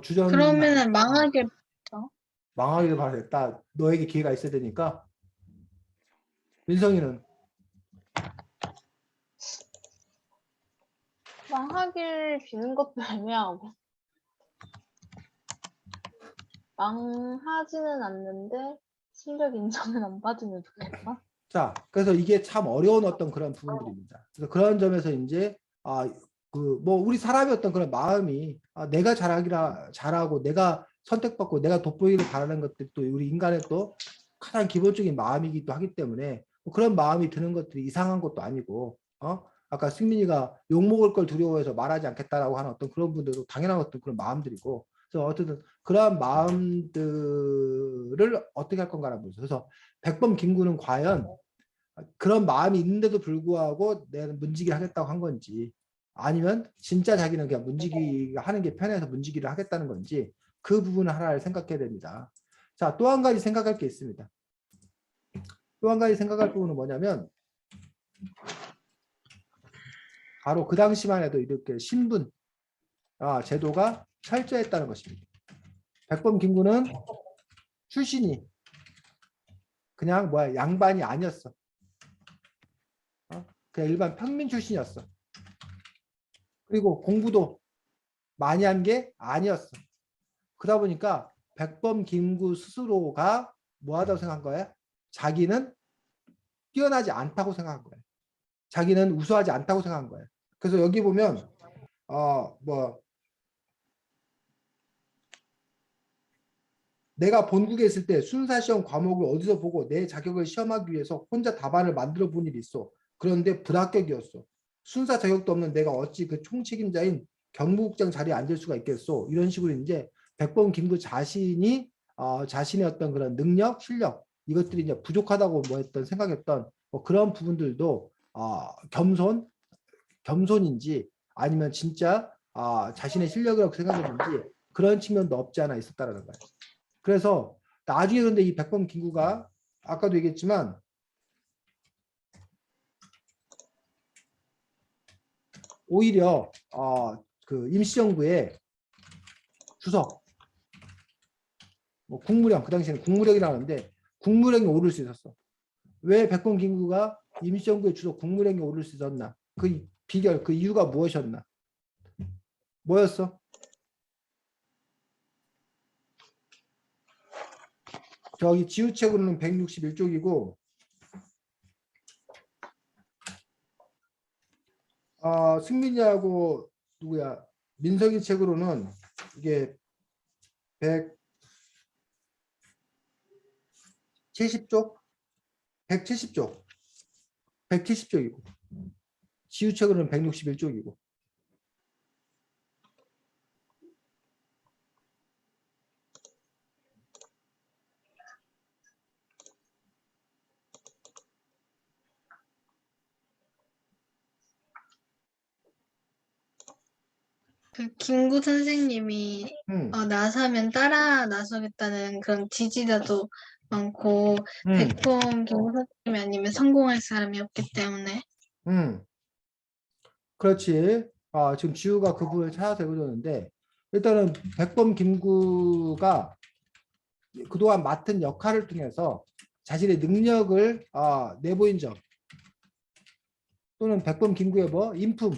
주전 그러면은 망하길 바라죠. 망하기를 바라겠다. 너에게 기회가 있어야 되니까. 민성이는 망하길 비는 것도 애매하고 망하지는 않는데 실력 인정은 안 받으면 좋겠다. 자, 그래서 이게 참 어려운 어떤 그런 부분들입니다. 그래서 그런 점에서 이제 그 뭐 우리 사람의 어떤 그런 마음이 내가 잘하고 내가 선택받고 내가 돋보이기를 바라는 것들이 또 우리 인간의 또 가장 기본적인 마음이기도 하기 때문에 뭐 그런 마음이 드는 것들이 이상한 것도 아니고 아까 승민이가 욕먹을 걸 두려워해서 말하지 않겠다라고 하는 어떤 그런 분들도 당연한 어떤 그런 마음들이고 그래서 어쨌든 그러한 마음들을 어떻게 할 건가라는 거죠. 그래서 백범 김구는 과연 그런 마음이 있는데도 불구하고 내가 문지기를 하겠다고 한 건지 아니면 진짜 자기는 그냥 문지기가 하는 게 편해서 문지기를 하겠다는 건지 그 부분을 하나를 생각해야 됩니다. 자, 또 한 가지 생각할 게 있습니다. 또 한 가지 생각할 부분은 뭐냐면 바로 그 당시만 해도 이렇게 신분 제도가 철저했다는 것입니다. 백범 김구는 출신이 그냥 양반이 아니었어. 그냥 일반 평민 출신이었어. 그리고 공부도 많이 한 게 아니었어. 그러다 보니까 백범 김구 스스로가 뭐하다고 생각한 거야? 자기는 뛰어나지 않다고 생각한 거야. 자기는 우수하지 않다고 생각한 거야. 그래서 여기 보면 뭐 내가 본국에 있을 때 순사시험 과목을 어디서 보고 내 자격을 시험하기 위해서 혼자 답안을 만들어 본 일이 있어. 그런데 불합격이었어. 순사 자격도 없는 내가 어찌 그 총책임자인 경무국장 자리에 앉을 수가 있겠소. 이런 식으로 이제 백범 김구 자신이 자신의 어떤 그런 능력, 실력 이것들이 이제 부족하다고 뭐 했던 생각했던 뭐 그런 부분들도 겸손인지 아니면 진짜 자신의 실력이라고 생각했는지 그런 측면도 없지 않아 있었다라는 거예요. 그래서 나중에 그런데 이 백범 김구가 아까도 얘기했지만 오히려 그 임시정부의 주석, 뭐 국무령, 그 당시에는 국무령이라고 하는데 국무령에 오를 수 있었어. 왜 백범 김구가 임시정부의 주석 국무령에 오를 수 있었나? 그 비결, 그 이유가 무엇이었나? 뭐였어? 저기 지우책으로는 161쪽이고 승민이하고 누구야? 민석이 책으로는 이게 170쪽? 170쪽. 170쪽이고 지우책으로는 161쪽이고 그 김구 선생님이 나서면 따라 나서겠다는 그런 지지자도 많고 백범 김구 선생님이 아니면 성공할 사람이 없기 때문에 그렇지. 지금 지우가 그 부분을 찾아서 읽어줬는데 일단은 백범 김구가 그동안 맡은 역할을 통해서 자신의 능력을 내보인 점 또는 백범 김구의 뭐 인품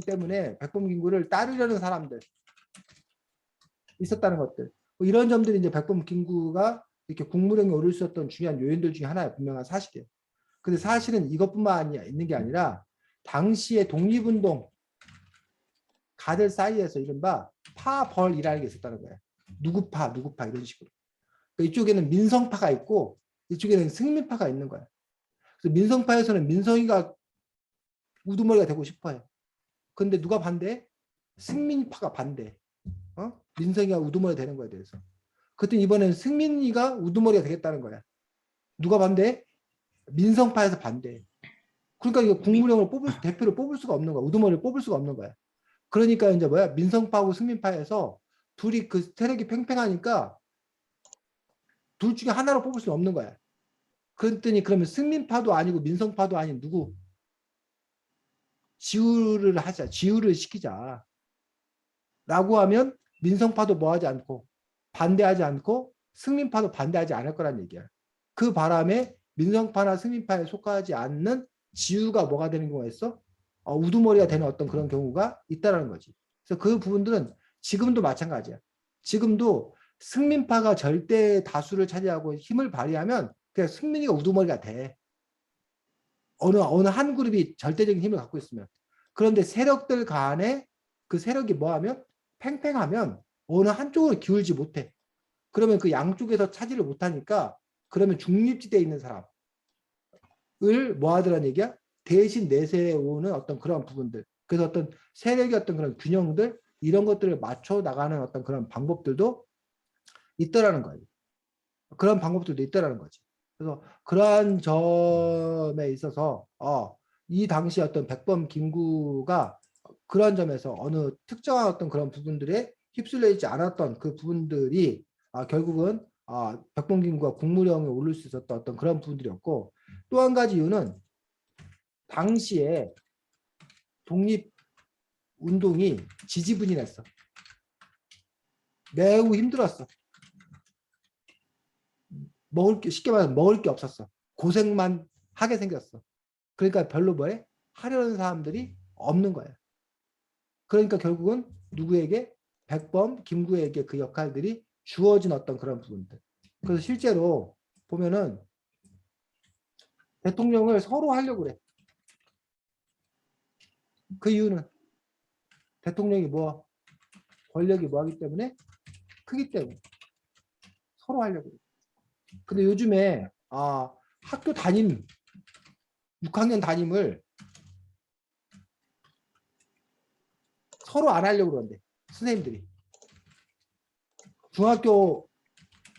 때문에 백범 김구를 따르려는 사람들 있었다는 것들 뭐 이런 점들이 이제 백범 김구가 이렇게 국무령에 오를 수 있었던 중요한 요인들 중에 하나의 분명한 사실이에요. 근데 사실은 이것뿐만 있는 게 아니라 당시의 독립운동 가들 사이에서 이른바 파벌이라는 게 있었다는 거예요. 누구파 이런 식으로. 그러니까 이쪽에는 민성파가 있고 이쪽에는 승민파가 있는 거예요. 그래서 민성파에서는 민성이가 우두머리가 되고 싶어요. 근데 누가 반대해? 승민파가 반대. 민성이가 우두머리가 되는 거에 대해서. 그때 이번에는 승민이가 우두머리가 되겠다는 거야. 누가 반대해? 민성파에서 반대해. 그러니까 이거 국무령을 대표를 뽑을 수가 없는 거야. 우두머리를 뽑을 수가 없는 거야. 그러니까 이제 뭐야? 민성파하고 승민파에서 둘이 그 세력이 팽팽하니까 둘 중에 하나로 뽑을 수는 없는 거야. 그랬더니 그러면 승민파도 아니고 민성파도 아닌 누구? 지우를 하자. 지우를 시키자. 라고 하면 민성파도 뭐하지 않고 반대하지 않고 승민파도 반대하지 않을 거란 얘기야. 그 바람에 민성파나 승민파에 속하지 않는 지우가 뭐가 되는 경우가 있어? 우두머리가 되는 어떤 그런 경우가 있다는 거지. 그래서 그 부분들은 지금도 마찬가지야. 지금도 승민파가 절대 다수를 차지하고 힘을 발휘하면 그냥 승민이가 우두머리가 돼. 어느 한 그룹이 절대적인 힘을 갖고 있으면. 그런데 세력들 간에 그 세력이 뭐하면 팽팽하면 어느 한쪽으로 기울지 못해. 그러면 그 양쪽에서 차지를 못하니까 그러면 중립지대에 있는 사람을 뭐하더란 얘기야? 대신 내세우는 어떤 그런 부분들. 그래서 어떤 세력의 어떤 그런 균형들 이런 것들을 맞춰 나가는 어떤 그런 방법들도 있더라는 거예요. 그런 방법들도 있더라는 거지. 그래서 그러한 점에 있어서 이 당시 어떤 백범 김구가 그런 점에서 어느 특정한 어떤 그런 부분들에 휩쓸려 있지 않았던 그 부분들이 결국은 백범 김구가 국무령에 오를 수 있었던 어떤 그런 부분들이었고 또 한 가지 이유는 당시에 독립운동이 지지분이했어. 매우 힘들었어. 쉽게 말해서 먹을 게 없었어. 고생만 하게 생겼어. 그러니까 별로 뭐해? 하려는 사람들이 없는 거야. 그러니까 결국은 누구에게? 백범, 김구에게 그 역할들이 주어진 어떤 그런 부분들. 그래서 실제로 보면은 대통령을 서로 하려고 그래. 그 이유는 대통령이 뭐 권력이 뭐하기 때문에 크기 때문에 서로 하려고 그래. 근데 요즘에 학교 담임 6학년 담임을 서로 안 하려고 그러는데 선생님들이 중학교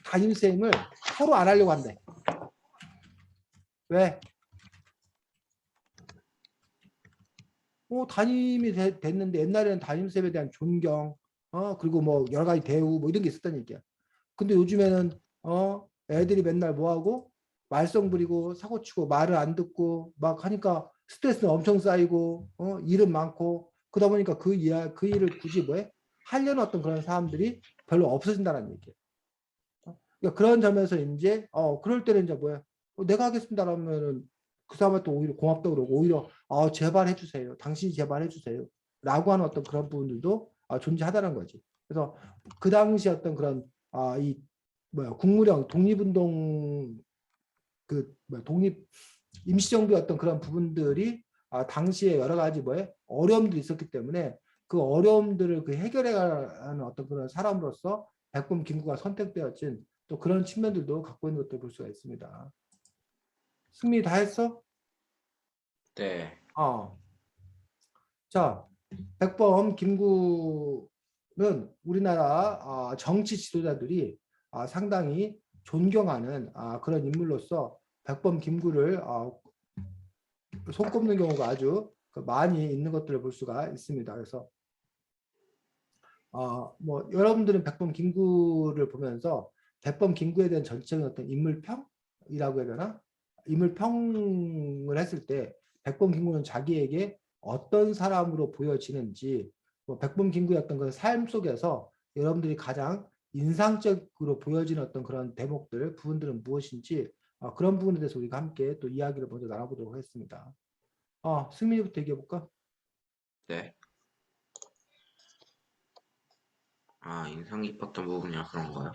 담임쌤을 서로 안 하려고 한대. 왜? 담임이 됐는데 옛날에는 담임쌤에 대한 존경, 그리고 뭐 여러 가지 대우 뭐 이런 게 있었다는 얘기야. 근데 요즘에는 애들이 맨날 뭐 하고 말썽 부리고 사고 치고 말을 안 듣고 막 하니까 스트레스는 엄청 쌓이고 일은 많고 그러다 보니까 그 일을 굳이 뭐해 하려는 어떤 그런 사람들이 별로 없어진다는 얘기야. 그러니까 그런 점에서 이제 그럴 때는 이제 뭐야 내가 하겠습니다라면은 그 사람한테 오히려 고맙다고 그러고 오히려 제발 해주세요. 당신이 제발 해주세요. 라고 하는 어떤 그런 부분들도 존재하다는 거지. 그래서 그 당시 어떤 그런 이 국무령 독립운동 독립 임시정부 어떤 그런 부분들이 당시에 여러 가지 어려움들이 있었기 때문에 그 어려움들을 해결해가는 어떤 그런 사람으로서 백범 김구가 선택되었진 또 그런 측면들도 갖고 있는 것들 볼 수가 있습니다. 승리 다 했어? 네. 자, 백범 김구는 우리나라 정치 지도자들이 상당히 존경하는 그런 인물로서 백범 김구를 손꼽는 경우가 아주 많이 있는 것들을 볼 수가 있습니다. 그래서 뭐 여러분들은 백범 김구를 보면서 백범 김구에 대한 전체적인 어떤 인물평이라고 해야 되나? 인물평을 했을 때 백범 김구는 자기에게 어떤 사람으로 보여지는지 뭐 백범 김구의 어떤 그 삶 속에서 여러분들이 가장 인상적으로 보여지는 어떤 그런 대목들, 부분들은 무엇인지 그런 부분에 대해서 우리가 함께 또 이야기를 먼저 나눠보도록 하겠습니다. 승민이부터 얘기해볼까? 네. 인상 깊었던 부분이라 그런 거요?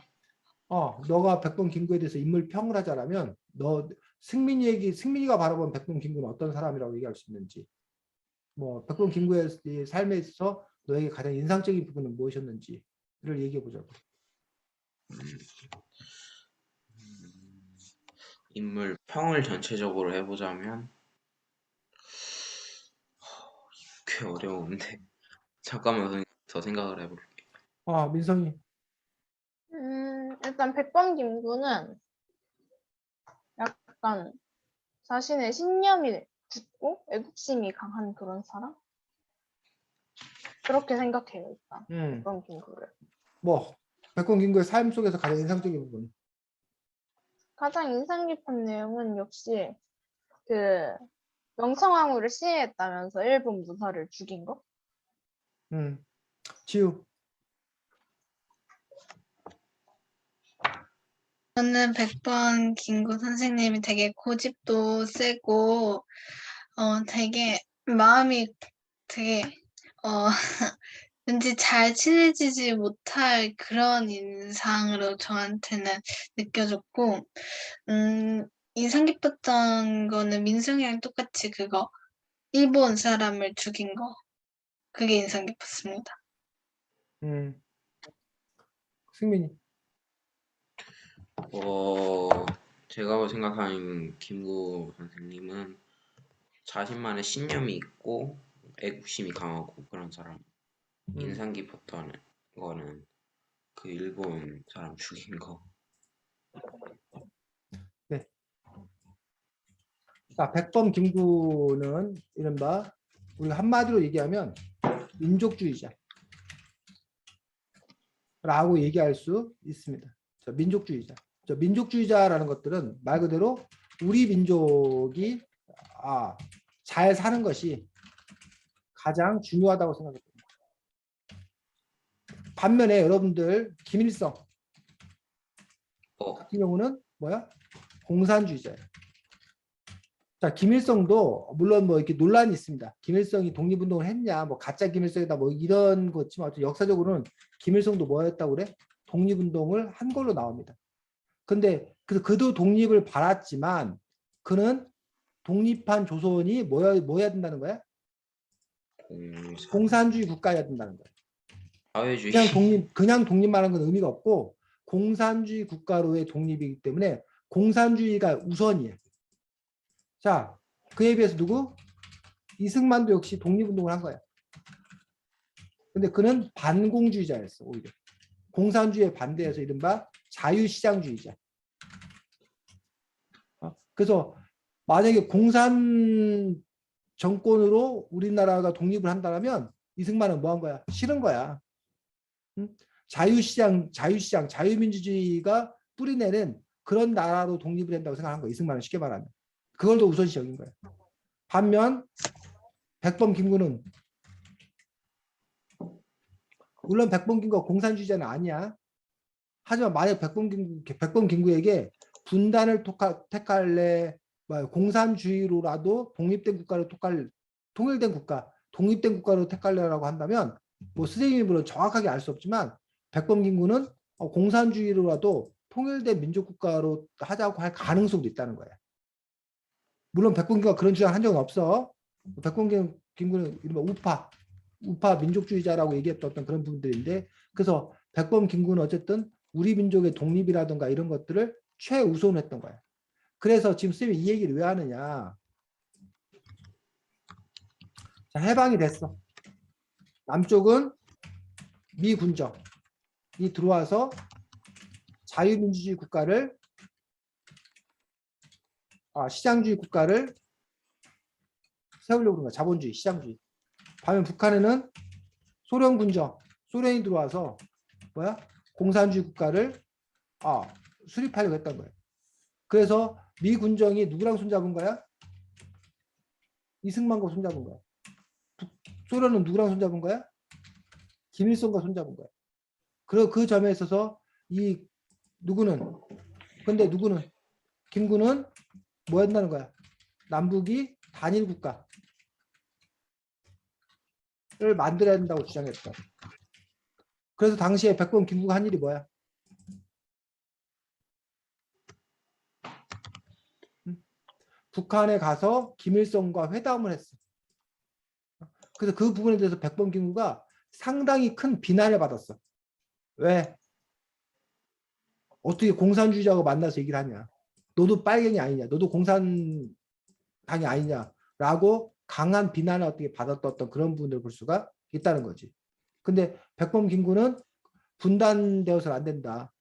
너가 백범 김구에 대해서 인물평을 하자면 승민이가 바라본 백범 김구는 어떤 사람이라고 얘기할 수 있는지 뭐 백범 김구의 삶에 있어서 너에게 가장 인상적인 부분은 무엇이었는지를 얘기해 보자고. 인물 평을 전체적으로 해보자면 꽤 어려운데 잠깐만 더 생각을 해볼게. 민성이. 일단 백범 김구는 약간 자신의 신념이 굳고 애국심이 강한 그런 사람? 그렇게 생각해요, 일단. 백범 김구를. 뭐 백범 김구의 삶 속에서 가장 인상적인 부분. 가장 인상 깊은 내용은 역시 그 명성황후를 시해했다면서 일본 무사를 죽인 거? 지우. 저는 백번 김구 선생님이 되게 고집도 세고, 되게 마음이 되게, 왠지 잘 친해지지 못할 그런 인상으로 저한테는 느껴졌고, 인상 깊었던 거는 민승이랑 똑같이 그거, 일본 사람을 죽인 거. 그게 인상 깊었습니다. 승민이. 제가 생각하는 김구 선생님은 자신만의 신념이 있고 애국심이 강하고 그런 사람. 인상 깊었던 거는 그 일본 사람 죽인 거. 네. 자, 백범 김구는 이른바 우리가 한마디로 얘기하면 민족주의자. 라고 얘기할 수 있습니다. 민족주의자. 민족주의자라는 것들은 말 그대로 우리 민족이 잘 사는 것이 가장 중요하다고 생각합니다. 반면에 여러분들 김일성 같은 경우는 뭐야? 공산주의자예요. 자, 김일성도 물론 뭐 이렇게 논란이 있습니다. 김일성이 독립운동을 했냐, 뭐 가짜 김일성이다, 뭐 이런 거지만 역사적으로는 김일성도 뭐였다고 그래? 독립운동을 한 걸로 나옵니다. 근데 그도 독립을 바랐지만 그는 독립한 조선이 뭐야 된다는 거야? 공산주의 국가여야 된다는 거야. 사회주의. 그냥 독립만 하는 건 의미가 없고 공산주의 국가로의 독립이기 때문에 공산주의가 우선이에요. 자, 그에 비해서 누구? 이승만도 역시 독립운동을 한 거야. 근데 그는 반공주의자였어, 오히려. 공산주의에 반대해서 이른바 자유시장주의자. 그래서 만약에 공산 정권으로 우리나라가 독립을 한다면 이승만은 뭐 한 거야? 싫은 거야. 응? 자유시장, 자유민주주의가 뿌리내는 그런 나라로 독립을 한다고 생각한 거야. 이승만은 쉽게 말하면. 그걸 더 우선시 여긴 거야. 반면 백범 김구는 물론 백범 김구가 공산주의자는 아니야. 하지만 만약 백범 김구에게 분단을 택할래, 공산주의로라도 독립된 국가로 택할래라고 한다면 뭐 선생님이 물론 정확하게 알 수 없지만 백범 김구는 공산주의로라도 통일된 민족국가로 하자고 할 가능성도 있다는 거야. 물론 백범 김구가 그런 주장을 한 적은 없어. 백범 김구는 이른바 우파 민족주의자라고 얘기했던 어떤 그런 부분들인데, 그래서 백범 김구는 어쨌든 우리 민족의 독립이라든가 이런 것들을 최우선했던 거야. 그래서 지금 쌤이 이 얘기를 왜 하느냐. 자, 해방이 됐어. 남쪽은 미군정이 들어와서 자유민주주의 국가를, 시장주의 국가를 세우려고 그런 거야. 자본주의, 시장주의. 반면 북한에는 소련이 들어와서 공산주의 국가를 수립하려고 했던 거예요. 그래서 미 군정이 누구랑 손잡은 거야? 이승만과 손잡은 거야. 소련은 누구랑 손잡은 거야? 김일성과 손잡은 거야. 그리고 그 점에 있어서 김구는 뭐 한다는 거야? 남북이 단일 국가를 만들어야 된다고 주장했다. 그래서 당시에 백범 김구가 한 일이 뭐야? 북한에 가서 김일성과 회담을 했어. 그래서 그 부분에 대해서 백범 김구가 상당히 큰 비난을 받았어. 왜? 어떻게 공산주의자하고 만나서 얘기를 하냐? 너도 빨갱이 아니냐? 너도 공산당이 아니냐? 라고 강한 비난을 어떻게 받았던 그런 부분들을 볼 수가 있다는 거지. 근데 백범 김구는 분단되어서는 안 된다.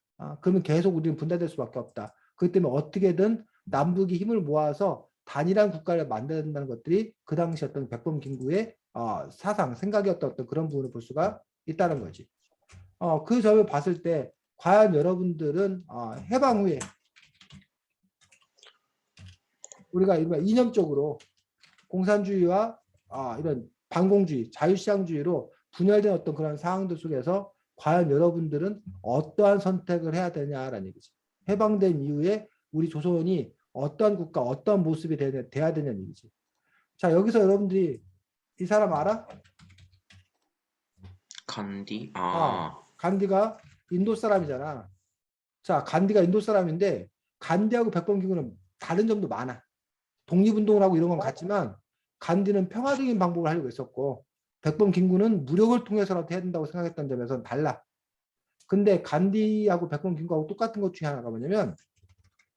그러면 계속 우리는 분단될 수밖에 없다. 그렇기 때문에 어떻게든 남북이 힘을 모아서 단일한 국가를 만들어야 된다는 것들이 그 당시 어떤 백범 김구의 사상, 생각이었던 어떤 그런 부분을 볼 수가 있다는 거지. 그 점을 봤을 때 과연 여러분들은 해방 후에 우리가 이념적으로 공산주의와 이런 반공주의, 자유시장주의로 분열된 어떤 그런 상황들 속에서 과연 여러분들은 어떠한 선택을 해야 되냐라는 얘기지. 해방된 이후에 우리 조선이 어떠한 국가, 어떠한 모습이 돼야 되냐는 얘기지. 자, 여기서 여러분들이 이 사람 알아? 간디? 간디가 인도 사람이잖아. 자, 간디가 인도 사람인데 간디하고 백범 김구는 다른 점도 많아. 독립운동을 하고 이런 건 같지만 간디는 평화적인 방법을 하려고 했었고 백범 김구는 무력을 통해서라도 해야 된다고 생각했던 점에서는 달라. 근데 간디하고 백범 김구하고 똑같은 것 중에 하나가 뭐냐면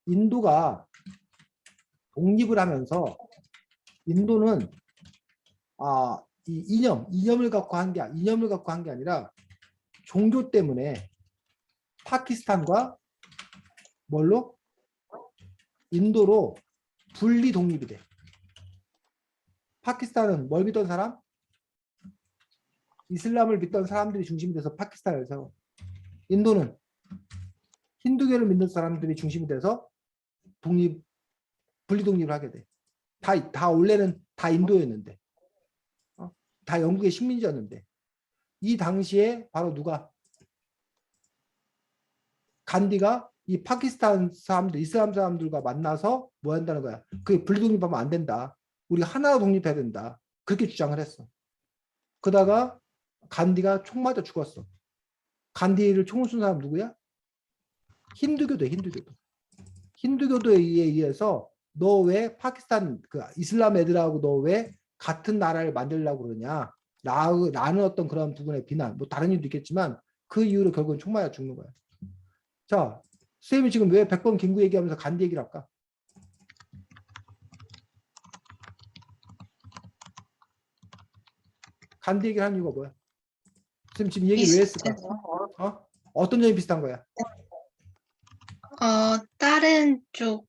인도가 독립을 하면서 인도는 이 이념을 갖고 한 게 아니라 종교 때문에 파키스탄과 뭘로? 인도로 분리 독립이 돼. 파키스탄은 뭘 믿던 사람? 이슬람을 믿던 사람들이 중심이 돼서 파키스탄을 세워. 인도는 힌두교를 믿는 사람들이 중심이 돼서 분리 독립을 하게 돼. 다 원래는 다 인도였는데, 다 영국의 식민지였는데, 이 당시에 바로 누가? 간디가 이 파키스탄 사람들, 이슬람 사람들과 만나서 뭐 한다는 거야? 그게 분리 독립하면 안 된다. 우리가 하나로 독립해야 된다. 그렇게 주장을 했어. 그러다가 간디가 총 맞아 죽었어. 간디를 총을 쏜 사람 누구야? 힌두교도, 힌두교도. 힌두교도에 의해서 너 왜 파키스탄 그 이슬람 애들하고 너 왜 같은 나라를 만들려고 그러냐? 라는 어떤 그런 부분의 비난, 뭐 다른 이유도 있겠지만 그 이유로 결국은 총 맞아 죽는 거야. 자, 선생님이 지금 왜 백범 김구 얘기하면서 간디 얘기를 할까? 간디 얘기를 한 이유가 뭐야? 선생님 지금 이 얘기를 왜 했을까? 어떤 점이 비슷한 거야? 다른 쪽,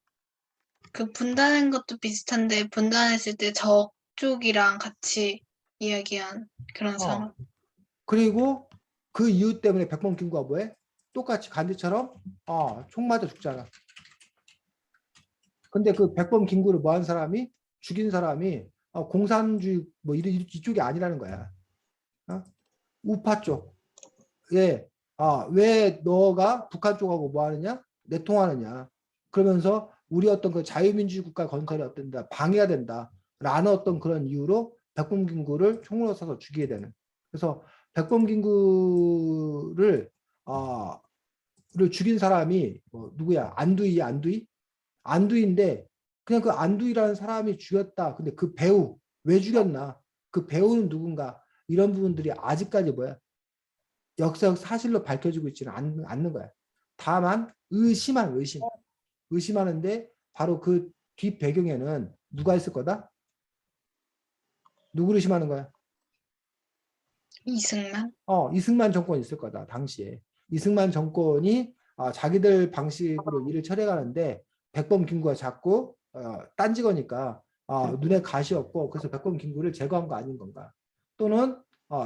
그 분단한 것도 비슷한데, 분단했을 때 적쪽이랑 같이 이야기한 그런 상황. 그리고 그 이유 때문에 백범 김구가 뭐해? 똑같이 간디처럼 총 맞아 죽잖아. 근데 그 백범 김구를 뭐 한 사람이 죽인 사람이 공산주의 뭐 이쪽이 아니라는 거야. 우파 쪽. 예. 왜 너가 북한 쪽하고 뭐 하느냐? 내통하느냐? 그러면서 우리 어떤 그 자유민주주의 국가 건설이 어떤다 방해가 된다라는 어떤 그런 이유로 백범 김구를 총으로 쏴서 죽이게 되는. 그래서 백범 김구를 를 죽인 사람이 누구야? 안두희인데 그냥 그 안두희라는 사람이 죽였다. 근데 그 배우 왜 죽였나? 그 배우는 누군가? 이런 부분들이 아직까지 뭐야? 역사적 사실로 밝혀지고 있지는 않는 거야. 다만 의심하는데 바로 그 뒷 배경에는 누가 있을 거다? 누구를 의심하는 거야? 이승만? 이승만 정권이 있을 거다. 당시에 이승만 정권이 자기들 방식으로 일을 처리하는데 백범 김구가 자꾸 딴지거니까 눈에 가시없고 그래서 백범 김구를 제거한 거 아닌 건가? 또는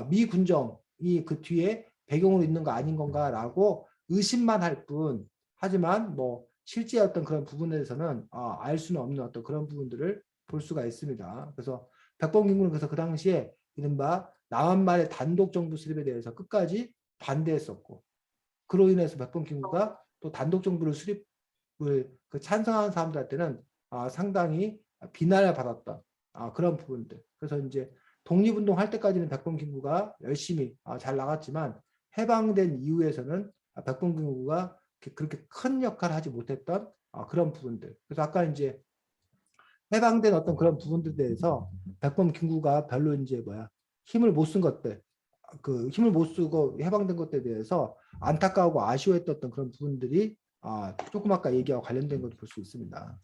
미 군정이 그 뒤에 배경으로 있는 거 아닌 건가라고 의심만 할 뿐. 하지만 뭐 실제 어떤 그런 부분에 대해서는 알 수는 없는 어떤 그런 부분들을 볼 수가 있습니다. 그래서 백범 김구는 그래서 그 당시에 이른바 남한말의 단독 정부 수립에 대해서 끝까지 반대했었고 그로 인해서 백범 김구가 또 단독 정부를 수립을 찬성하는 사람들한테는 상당히 비난을 받았던 그런 부분들. 그래서 이제 독립운동 할 때까지는 백범 김구가 열심히 잘 나갔지만 해방된 이후에서는 백범 김구가 그렇게 큰 역할을 하지 못했던 그런 부분들. 그래서 아까 이제 해방된 어떤 그런 부분들에 대해서 백범 김구가 별로 이제 힘을 못 쓴 것들, 그 힘을 못 쓰고 해방된 것들에 대해서 안타까워하고 아쉬워했던 그런 부분들이 조금 아까 얘기와 관련된 것을 볼 수 있습니다.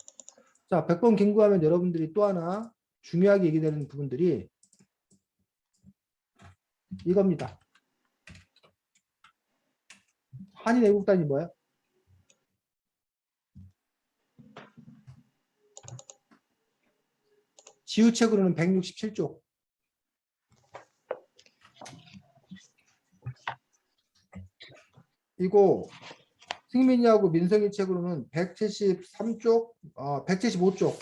자, 백범 김구하면 여러분들이 또 하나 중요하게 얘기되는 부분들이 이겁니다. 한인 애국단이 뭐야? 지우책으로는 167쪽. 이거 승민이하고 민성이 책으로는 173쪽, 175쪽.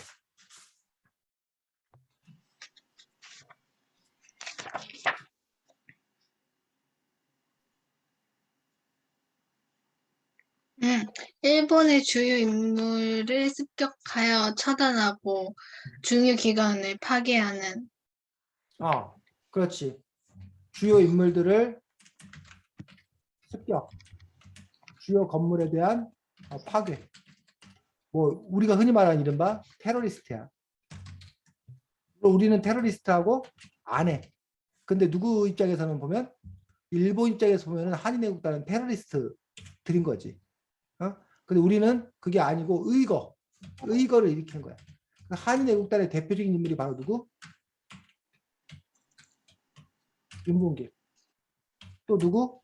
일본의 주요 인물을 습격하여 처단하고 중요 기관을 파괴하는. 그렇지. 주요 인물들을 습격, 주요 건물에 대한 파괴. 뭐 우리가 흔히 말하는 이른바 테러리스트야. 우리는 테러리스트하고 안 해. 근데 누구 입장에서는 보면 일본 입장에서 보면 한인애국단은 테러리스트들인 거지. 근데 우리는 그게 아니고 의거를 일으킨 거야. 한인애국단의 대표적인 인물이 바로 누구? 윤봉길. 또 누구?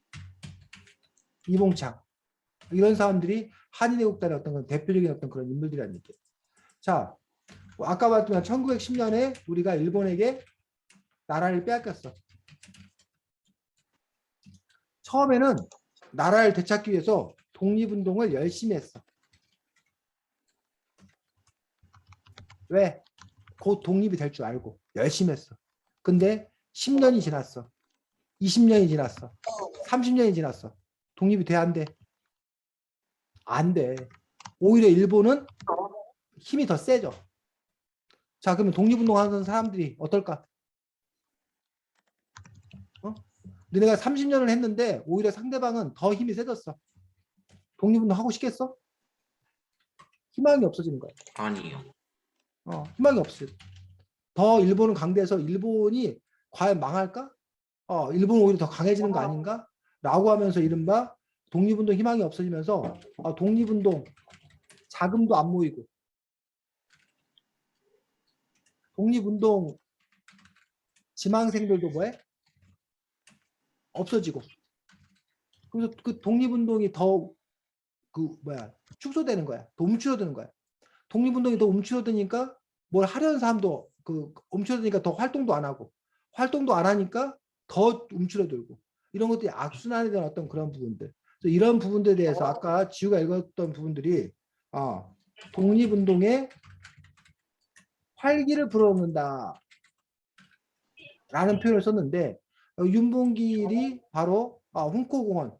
이봉창. 이런 사람들이 한인애국단의 어떤 대표적인 어떤 그런 인물들이라는 얘기예요. 자, 아까 봤지만 1910년에 우리가 일본에게 나라를 빼앗겼어. 처음에는 나라를 되찾기 위해서 독립운동을 열심히 했어. 왜? 곧 독립이 될 줄 알고 열심히 했어. 근데 10년이 지났어. 20년이 지났어. 30년이 지났어. 독립이 돼, 안 돼? 안 돼. 오히려 일본은 힘이 더 세져. 자, 그러면 독립운동 하는 사람들이 어떨까? 너네가 30년을 했는데 오히려 상대방은 더 힘이 세졌어. 독립운동 하고 싶겠어? 희망이 없어지는 거야. 아니요. 희망이 없어. 더 일본은 강대해서 일본이 과연 망할까? 일본 오히려 더 강해지는 거 아닌가? 라고 하면서 이른바 독립운동 희망이 없어지면서 독립운동 자금도 안 모이고 독립운동 지망생들도 뭐해? 없어지고. 그래서 그 독립운동이 더 축소되는 거야. 더 움츠러드는 거야. 독립운동이 더 움츠러드니까 뭘 하려는 사람도 움츠러드니까 더 활동도 안 하고 활동도 안 하니까 더 움츠러들고 이런 것들이 악순환이 된 어떤 그런 부분들. 그래서 이런 부분들에 대해서 아까 지우가 읽었던 부분들이 독립운동의 활기를 불어넣는다 라는 표현을 썼는데 윤봉길이 바로 훈코공원에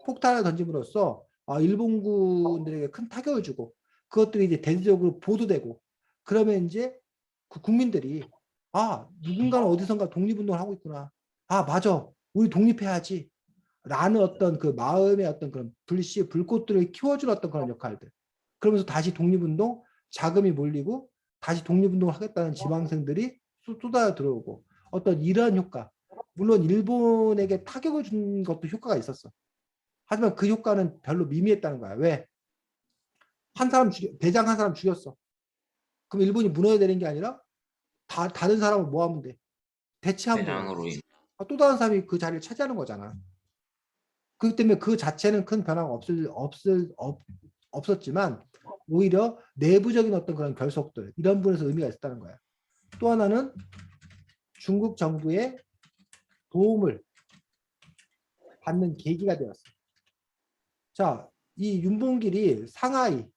폭탄을 던짐으로써 일본군들에게 큰 타격을 주고 그것들이 이제 대대적으로 보도되고 그러면 이제 그 국민들이 누군가는 어디선가 독립운동을 하고 있구나. 맞아. 우리 독립해야지. 라는 어떤 그 마음의 어떤 그런 불꽃들을 키워주는 어떤 그런 역할들. 그러면서 다시 독립운동 자금이 몰리고 다시 독립운동을 하겠다는 지망생들이 쏟아 들어오고 어떤 이러한 효과. 물론 일본에게 타격을 준 것도 효과가 있었어. 하지만 그 효과는 별로 미미했다는 거야. 왜? 대장 한 사람 죽였어. 그럼 일본이 무너져야 되는 게 아니라 다른 사람을 뭐 하면 돼? 대체하면 돼. 대장으로 또 다른 사람이 그 자리를 차지하는 거잖아. 그렇기 때문에 그 자체는 큰 변화가 없었지만 오히려 내부적인 어떤 그런 결속들 이런 부분에서 의미가 있었다는 거야. 또 하나는 중국 정부의 도움을 받는 계기가 되었어. 자, 이 윤봉길이 상하이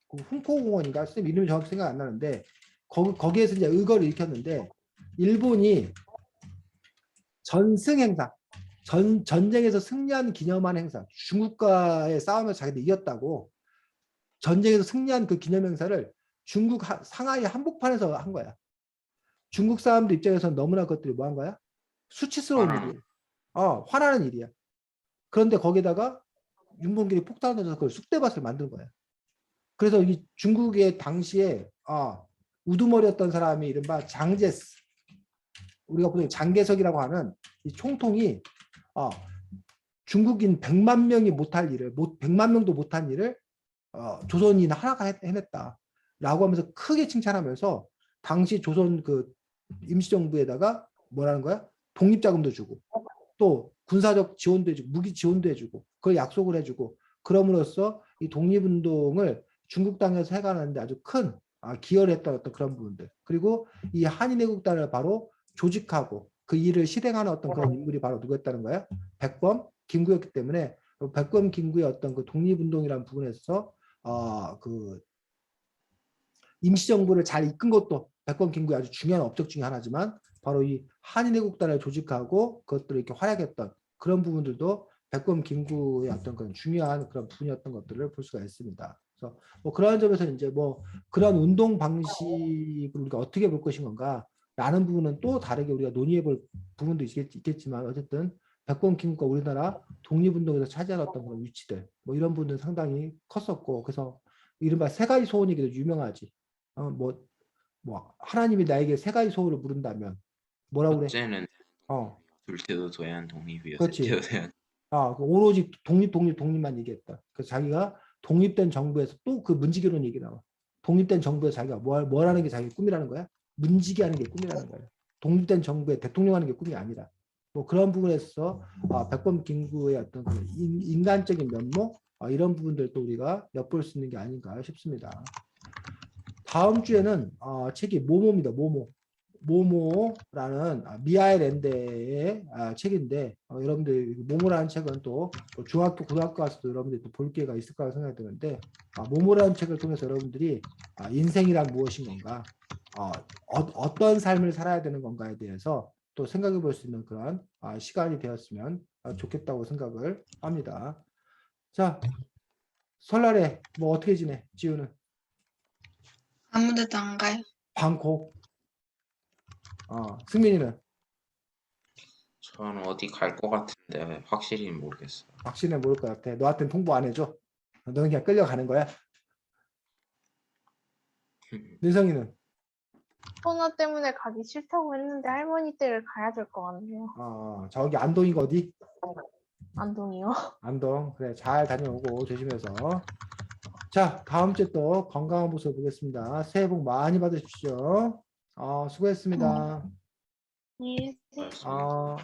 그 훈코공원인가? 선생님 이름이 정확히 생각 안 나는데 거기에서 이제 의거를 일으켰는데 일본이 전승 행사, 전쟁에서 승리한 기념한 행사, 중국과의 싸움에서 자기들이 이겼다고 전쟁에서 승리한 그 기념 행사를 중국 상하이 한복판에서 한 거야. 중국 사람들 입장에서는 너무나 그것들이 뭐 한 거야? 수치스러운 일이야. 화나는 일이야. 그런데 거기다가 윤봉길이 폭탄을 던져서 그걸 쑥대밭을 만든 거야. 그래서 이 중국의 당시에 우두머리였던 사람이 이른바 장제스, 우리가 보통 장개석이라고 하는 이 총통이 중국인 100만 명이 못할 일을 100만 명도 못한 일을 조선인 하나가 해냈다 라고 하면서 크게 칭찬하면서 당시 조선 그 임시정부에다가 뭐라는 거야? 독립자금도 주고 또 군사적 지원도 해주고 무기 지원도 해주고 그걸 약속을 해주고 그럼으로써 이 독립운동을 중국 땅에서 해가는데 아주 큰 기여를 했던 어떤 그런 부분들. 그리고 이 한인애국단을 바로 조직하고 그 일을 실행하는 어떤 그런 인물이 바로 누구였다는 거야? 백범 김구였기 때문에 백범 김구의 어떤 그 독립운동이라는 부분에서 그 임시정부를 잘 이끈 것도 백범 김구의 아주 중요한 업적 중에 하나지만 바로 이 한인애국단을 조직하고 그것들을 이렇게 활약했던 그런 부분들도 백범 김구의 어떤 그런 중요한 그런 부분이었던 것들을 볼 수가 있습니다. 그래서 뭐 그러한 점에서 이제 뭐 그런 운동 방식을 우리가 어떻게 볼 것인 건가 라는 부분은 또 다르게 우리가 논의해 볼 부분도 있겠지만 어쨌든 백범 김구가 우리나라 독립운동에서 차지한 어떤 그런 위치들 뭐 이런 부분은 상당히 컸었고 그래서 이른바 세 가지 소원이기도 유명하지. 하나님이 나에게 세 가지 소원을 물은다면 뭐라고 그래? 첫째는 어, 둘째도 대한 독립이요. 그렇지. 셋째도 대한 오로지 독립만 얘기했다. 그래서 자기가 독립된 정부에서 또 그 문지기론 얘기 나와. 독립된 정부에서 자기가 뭘 하는 게 자기 꿈이라는 거야? 문지기 하는 게 꿈이라는 거야. 독립된 정부에 대통령 하는 게 꿈이 아니라. 뭐 그런 부분에서 백범 김구의 어떤 그 인간적인 면모 이런 부분들도 우리가 엿볼 수 있는 게 아닌가 싶습니다. 다음 주에는 책이 모모입니다. 모모라는 미하엘 엔데의 책인데 여러분들 모모라는 책은 또 중학교 고등학교 가서도 여러분들이 또 볼 기회가 있을 거라고 생각이 드는데 모모라는 책을 통해서 여러분들이 인생이란 무엇인 건가 어떤 삶을 살아야 되는 건가에 대해서 또 생각해 볼 수 있는 그런 시간이 되었으면 좋겠다고 생각을 합니다. 자, 설날에 뭐 어떻게 지내? 지우는? 아무데도 안 가요. 방콕. 승민이는 저는 어디 갈 것 같은데 확실히 모르겠어요. 확실히 모를 것 같아. 너한테는 통보 안 해줘. 너는 그냥 끌려가는 거야. 민성이는 코로나 때문에 가기 싫다고 했는데 할머니 댁을 가야 될 것 같네요. 저기 안동이가 어디? 안동이요. 안동. 그래, 잘 다녀오고 조심해서. 자, 다음 주에 또 건강한 모습 보겠습니다. 새해 복 많이 받으십시오. 수고했습니다. 예. 어,